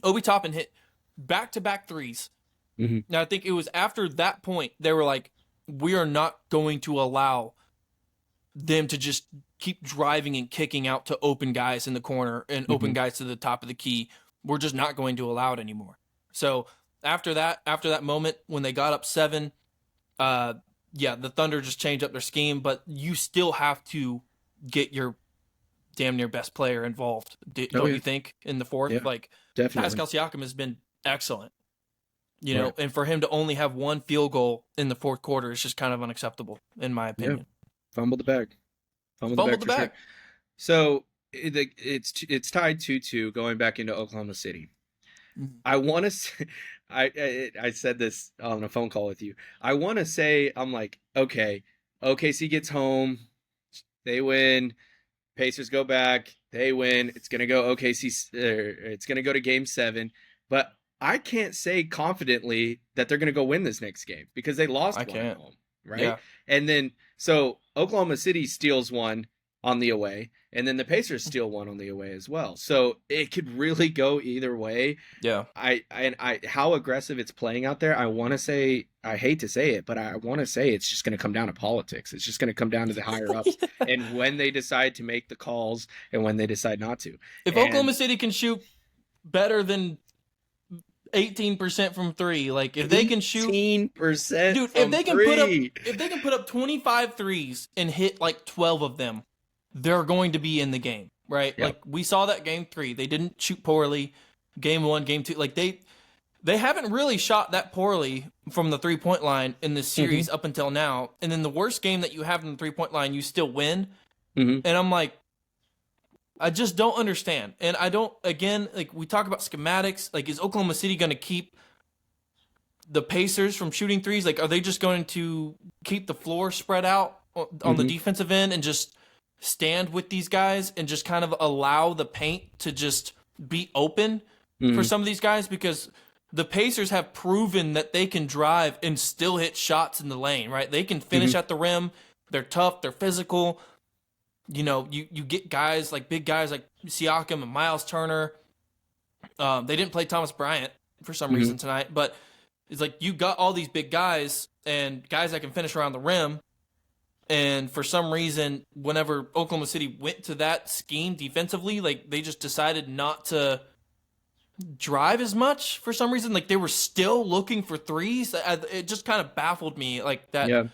Obi Toppin hit back-to-back threes. Now, I think it was after that point, they were like, we are not going to allow them to just keep driving and kicking out to open guys in the corner and open guys to the top of the key. We're just not going to allow it anymore. So after that moment, when they got up 7, the Thunder just changed up their scheme, but you still have to get your damn near best player involved. Don't you think, in the fourth? Yeah, definitely. Pascal Siakam has been excellent, and for him to only have 1 field goal in the fourth quarter is just kind of unacceptable, in my opinion. Yeah. Fumbled the bag. Fumbled the bag. Sure. So it's tied 2-2 going back into Oklahoma City. I want to say, I said this on a phone call with you. I want to say, I'm like, okay, OKC gets home, they win. Pacers go back, they win. It's gonna go OKC. It's gonna go to Game 7, but I can't say confidently that they're gonna go win this next game because they lost one at home, right? Yeah. And then so Oklahoma City steals one on the away, and then the Pacers steal one on the away as well. So it could really go either way. Yeah. I how aggressive it's playing out there. I want to say, I hate to say it, but I want to say it's just going to come down to politics. It's just going to come down to the higher ups and when they decide to make the calls and when they decide not to. If Oklahoma City can shoot better than 18% from three, like if they can shoot 18%, dude, if they can put up 25 threes and hit like 12 of them, they're going to be in the game, right? Yep. Like we saw that game 3. They didn't shoot poorly. Game 1, game 2, like they haven't really shot that poorly from the 3-point line in this series up until now. And then the worst game that you have in the 3-point line, you still win. And I'm like, I just don't understand. And I don't, again, like we talk about schematics, like is Oklahoma City going to keep the Pacers from shooting threes? Like, are they just going to keep the floor spread out on the defensive end and just stand with these guys and just kind of allow the paint to just be open for some of these guys? Because the Pacers have proven that they can drive and still hit shots in the lane, right? They can finish at the rim. They're tough. They're physical. You know, you get guys like big guys like Siakam and Miles Turner. They didn't play Thomas Bryant for some reason tonight, but it's like you got all these big guys and guys that can finish around the rim. And for some reason, whenever Oklahoma City went to that scheme defensively, like they just decided not to drive as much for some reason. Like they were still looking for threes. It just kind of baffled me, like that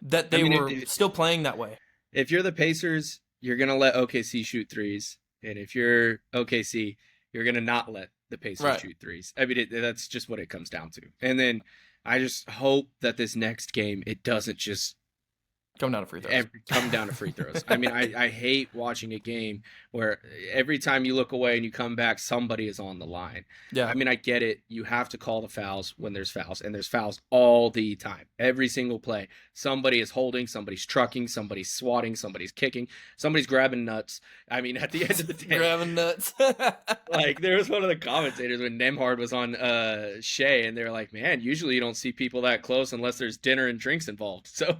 that they were still playing that way. If you're the Pacers, you're going to let OKC shoot threes. And if you're OKC, you're going to not let the Pacers shoot threes. I mean, that's just what it comes down to. And then I just hope that this next game, it doesn't just come down to free throws. I mean, I hate watching a game where every time you look away and you come back, somebody is on the line. Yeah. I mean, I get it. You have to call the fouls when there's fouls, and there's fouls all the time. Every single play. Somebody is holding, somebody's trucking, somebody's swatting, somebody's kicking, somebody's grabbing nuts. I mean, at the end of the day. Grabbing nuts. Like, there was one of the commentators when Nemhard was on Shea, and they were like, man, usually you don't see people that close unless there's dinner and drinks involved. So,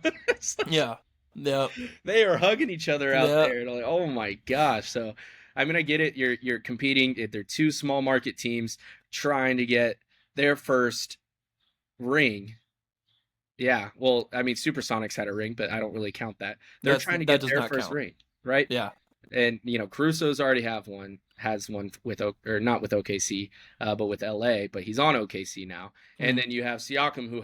yeah. They are hugging each other out there. And like, oh my gosh. So, I mean, I get it. You're competing. They're two small market teams trying to get their first ring. Yeah. Well, I mean, Supersonics had a ring, but I don't really count that. They're trying to get their first ring, right? Yeah. And, you know, Caruso's already has one with, or not with OKC, but with LA, but he's on OKC now. And then you have Siakam, who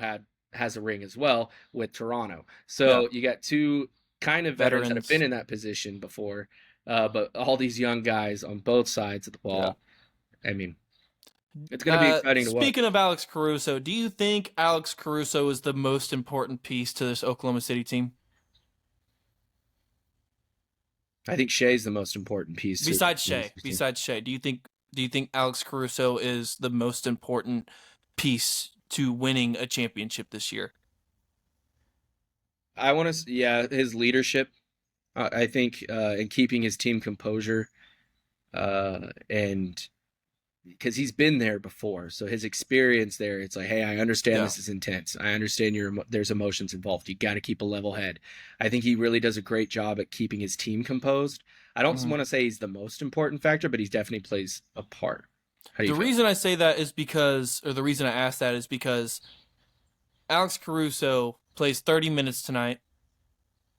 has a ring as well with Toronto. So you got two kind of veterans that have been in that position before, but all these young guys on both sides of the ball. I mean, it's going to be exciting to watch. Speaking of Alex Caruso, do you think Alex Caruso is the most important piece to this Oklahoma City team? I think Shea's the most important piece. Besides Shea, do you think Alex Caruso is the most important piece to winning a championship this year? I want to, his leadership. I think in keeping his team composure, and because he's been there before, so his experience there, it's like, hey, I understand this is intense. I understand there's emotions involved. You got to keep a level head. I think he really does a great job at keeping his team composed. I don't want to say he's the most important factor, but he definitely plays a part. The reason I say that is the reason I ask that is because Alex Caruso plays 30 minutes tonight,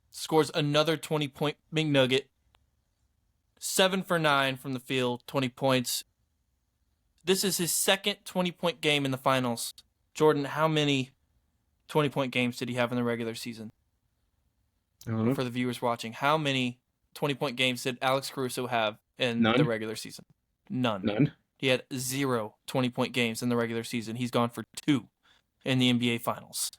scores another 20-point McNugget, 7 for 9 from the field, 20 points. This is his second 20-point game in the finals. Jordan, how many 20-point games did he have in the regular season? For the viewers watching, how many 20-point games did Alex Caruso have in the regular season? None. He had 0 20-point games in the regular season. He's gone for 2 in the NBA Finals.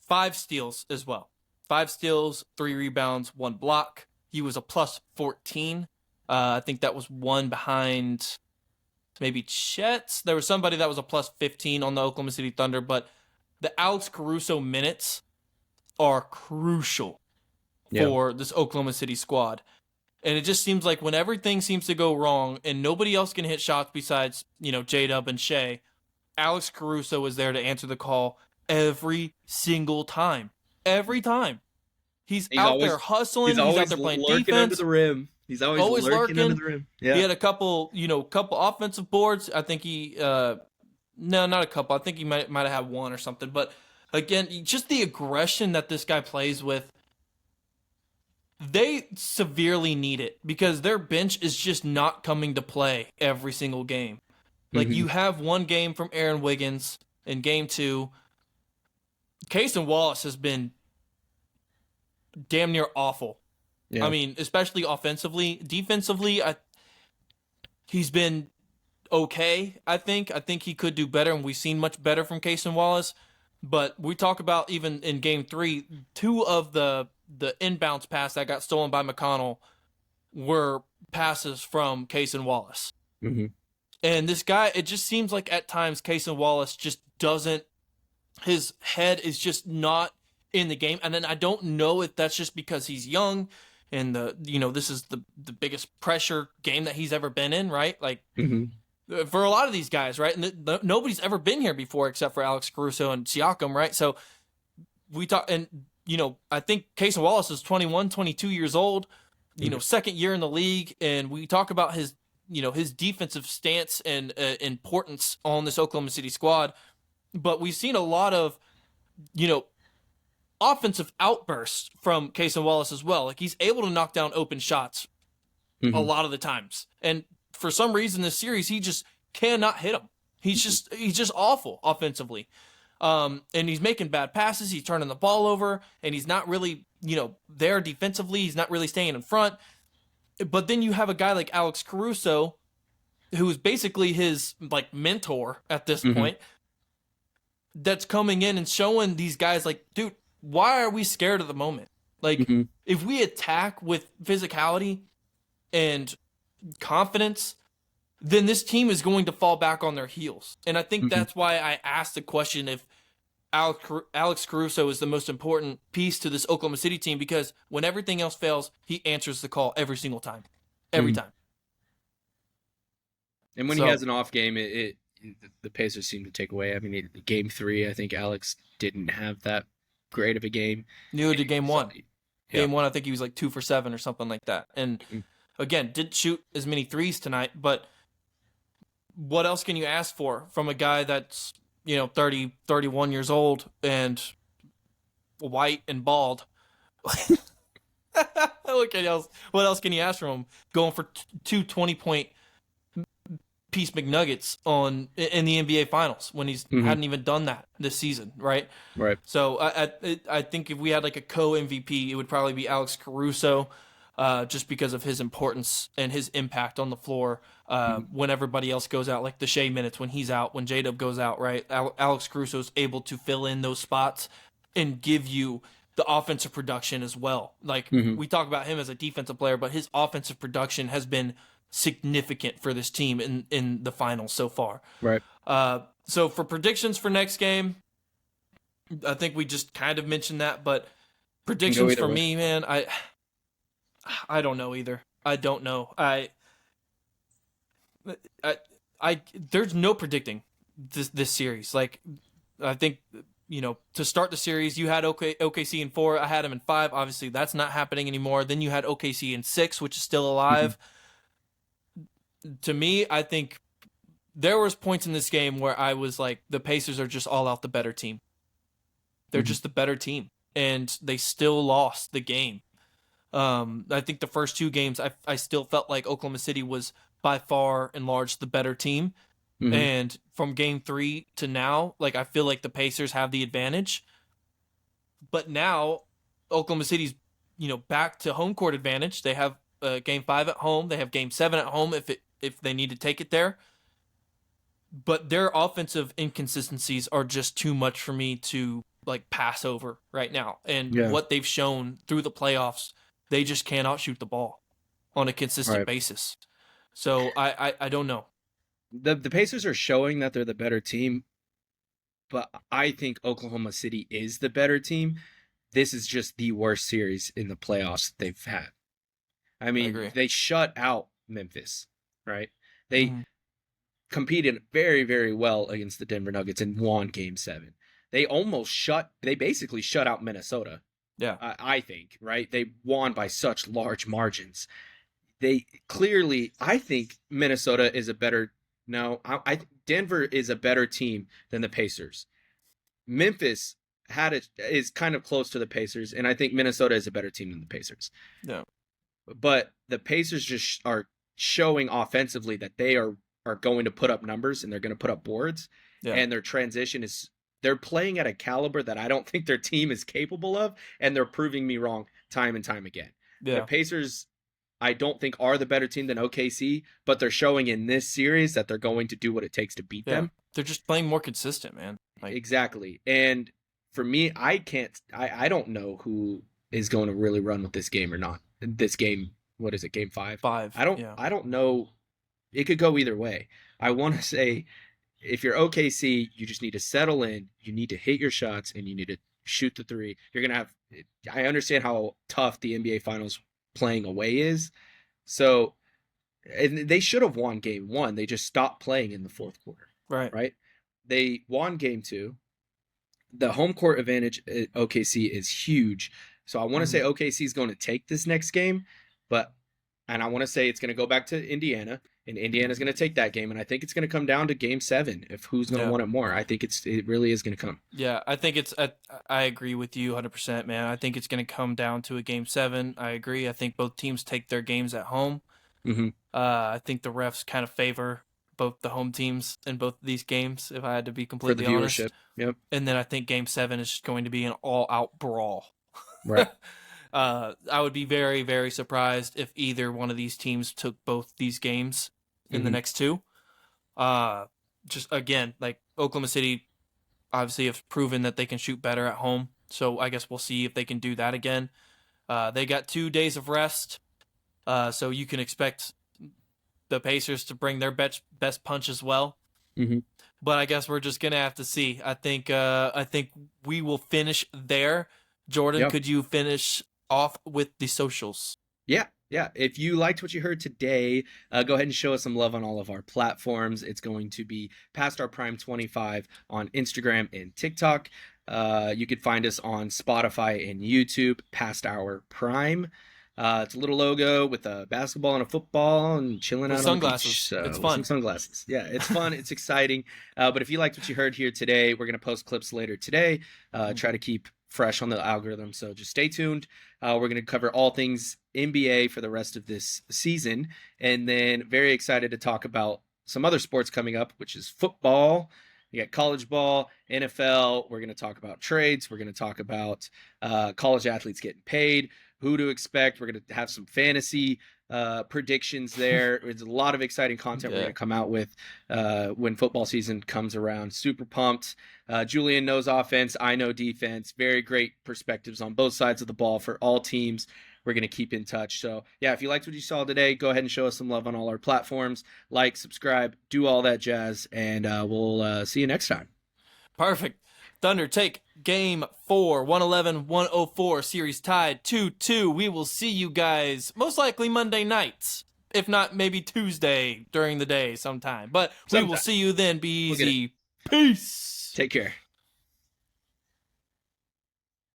5 steals as well. 5 steals, 3 rebounds, 1 block. He was a plus 14. I think that was one behind maybe Chet's. There was somebody that was a plus 15 on the Oklahoma City Thunder, but the Alex Caruso minutes are crucial Yeah. for this Oklahoma City squad. And it just seems like when everything seems to go wrong and nobody else can hit shots besides, J-Dub and Shea, Alex Caruso is there to answer the call every single time. Every time. He's out there hustling. He's out there playing lurking defense. under the rim. He's always lurking under the rim. Yeah. He had a couple offensive boards. I think no, not a couple. I think he might have had one or something. But again, just the aggression that this guy plays with, they severely need it because their bench is just not coming to play every single game. Like, you have one game from Aaron Wiggins in game 2. Cason Wallace has been damn near awful. Yeah. I mean, especially offensively. Defensively, he's been okay, I think. I think he could do better, and we've seen much better from Cason Wallace. But we talk about even in game 3, 2 of the inbounds pass that got stolen by McConnell were passes from Cason Wallace. Mm-hmm. And this guy, it just seems like at times Cason Wallace just doesn't, his head is just not in the game. And then I don't know if that's just because he's young and this is the biggest pressure game that he's ever been in, right? Like, for a lot of these guys, right? And nobody's ever been here before except for Alex Caruso and Siakam, right? So we talk, and I think Cason Wallace is 21, 22 years old, second year in the league, and we talk about his his defensive stance and importance on this Oklahoma City squad. But we've seen a lot of, offensive outbursts from Cason Wallace as well. Like, he's able to knock down open shots a lot of the times. And for some reason this series, he just cannot hit them. He's just awful offensively. And he's making bad passes. He's turning the ball over, and he's not really, there defensively. He's not really staying in front. But then you have a guy like Alex Caruso, who is basically his mentor at this point, that's coming in and showing these guys dude, why are we scared at the moment? If we attack with physicality and confidence, then this team is going to fall back on their heels. And I think that's why I asked the question if Alex Caruso is the most important piece to this Oklahoma City team, because when everything else fails, he answers the call every single time. Every time. And when he has an off game, the Pacers seem to take away. I mean, game 3, I think Alex didn't have that great of a game. Neither did game 1. Game 1, I think he was 2 for 7 or something like that. And again, didn't shoot as many threes tonight, but what else can you ask for from a guy that's 30, 31 years old and white and bald? What else can you ask from him? Going for 2 20-point piece McNuggets in the NBA Finals when he's hadn't even done that this season, right? Right. So I think if we had a co-MVP, it would probably be Alex Caruso, just because of his importance and his impact on the floor when everybody else goes out, like the Shea minutes when he's out, when J-Dub goes out, right? Alex Caruso is able to fill in those spots and give you the offensive production as well. We talk about him as a defensive player, but his offensive production has been significant for this team in the finals so far. Right. So for predictions for next game, I think we just kind of mentioned that, but predictions for me, man, I don't know either. I don't know. I there's no predicting this series. I think, to start the series, you had OKC in 4. I had them in 5. Obviously, that's not happening anymore. Then you had OKC in 6, which is still alive. To me, I think there was points in this game where I was like, the Pacers are just all out the better team. They're just the better team, and they still lost the game. I think the first 2 games, I still felt like Oklahoma City was by far and large the better team. And from game 3 to now, I feel like the Pacers have the advantage. But now Oklahoma City's, back to home court advantage. They have game 5 at home. They have game 7 at home if they need to take it there. But their offensive inconsistencies are just too much for me to pass over right now. And what they've shown through the playoffs, they just cannot shoot the ball on a consistent basis. So I don't know. The Pacers are showing that they're the better team, but I think Oklahoma City is the better team. this is just the worst series in the playoffs they've had. I mean, agree. they shut out Memphis, right? They Mhm. competed very, very well against the Denver Nuggets and won Game 7. They basically shut out Minnesota, Yeah. I think, right? They won by such large margins. I think Minnesota is a better, no, Denver is a better team than the Pacers. Memphis is kind of close to the Pacers, and I think Minnesota is a better team than the Pacers. Yeah. But the Pacers just are showing offensively that they are going to put up numbers and they're going to put up boards. Yeah. And their transition is they're playing at a caliber that I don't think their team is capable of, and they're proving me wrong time and time again. The Yeah. Pacers, I don't think, are the better team than OKC, but they're showing in this series that they're going to do what it takes to beat them. They're just playing more consistent, man. Exactly. And for me, I don't know who is going to really run with this game or not. This game, what is it, Game 5? 5. I don't know. It could go either way. I want to say, if you're OKC, you just need to settle in. You need to hit your shots, and you need to shoot the three. You're going to have – I understand how tough the NBA Finals playing away is. So and they should have won Game 1. They just stopped playing in the fourth quarter. Right? They won Game 2. The home court advantage at OKC is huge. So I want to say OKC is going to take this next game, and I want to say it's going to go back to Indiana, and Indiana's going to take that game, and I think it's going to come down to Game 7 if who's going to want it more. I think it really is going to come. Yeah, I think I agree with you 100%, man. I think it's going to come down to a Game 7. I agree. I think both teams take their games at home. Mm-hmm. I think the refs kind of favor both the home teams in both of these games, if I had to be completely honest. For the viewership, yep. And then I think Game 7 is just going to be an all-out brawl. Right. I would be very, very surprised if either one of these teams took both these games in the next two. Just, again, like Oklahoma City obviously have proven that they can shoot better at home, so I guess we'll see if they can do that again. They got 2 days of rest, so you can expect the Pacers to bring their best punch as well. Mm-hmm. But I guess we're just gonna have to see. I think we will finish there. Jordan, could you finish off with the socials? Yeah. If you liked what you heard today, go ahead and show us some love on all of our platforms. It's going to be Past Our Prime 25 on Instagram and TikTok. You could find us on Spotify and YouTube, Past Our Prime. It's a little logo with a basketball and a football and chilling out on the beach. So, it's fun. Some sunglasses. Yeah, it's fun. It's exciting. But if you liked what you heard here today, we're going to post clips later today. Try to keep fresh on the algorithm. So just stay tuned. We're going to cover all things NBA for the rest of this season. And then very excited to talk about some other sports coming up, which is football. You got college ball, NFL. We're going to talk about trades. We're going to talk about college athletes getting paid, who to expect. We're going to have some fantasy predictions there. There's a lot of exciting content we're going to come out with when football season comes around. Super pumped. Julian knows offense. I know defense. Very great perspectives on both sides of the ball for all teams. We're going to keep in touch. So, yeah, if you liked what you saw today, go ahead and show us some love on all our platforms. Like, subscribe, do all that jazz, and we'll see you next time. Perfect. Thunder take Game 4, 111-104, series tied 2-2. We will see you guys most likely Monday nights, if not maybe Tuesday during the day sometime. But we will see you then. Be easy. Peace. Take care.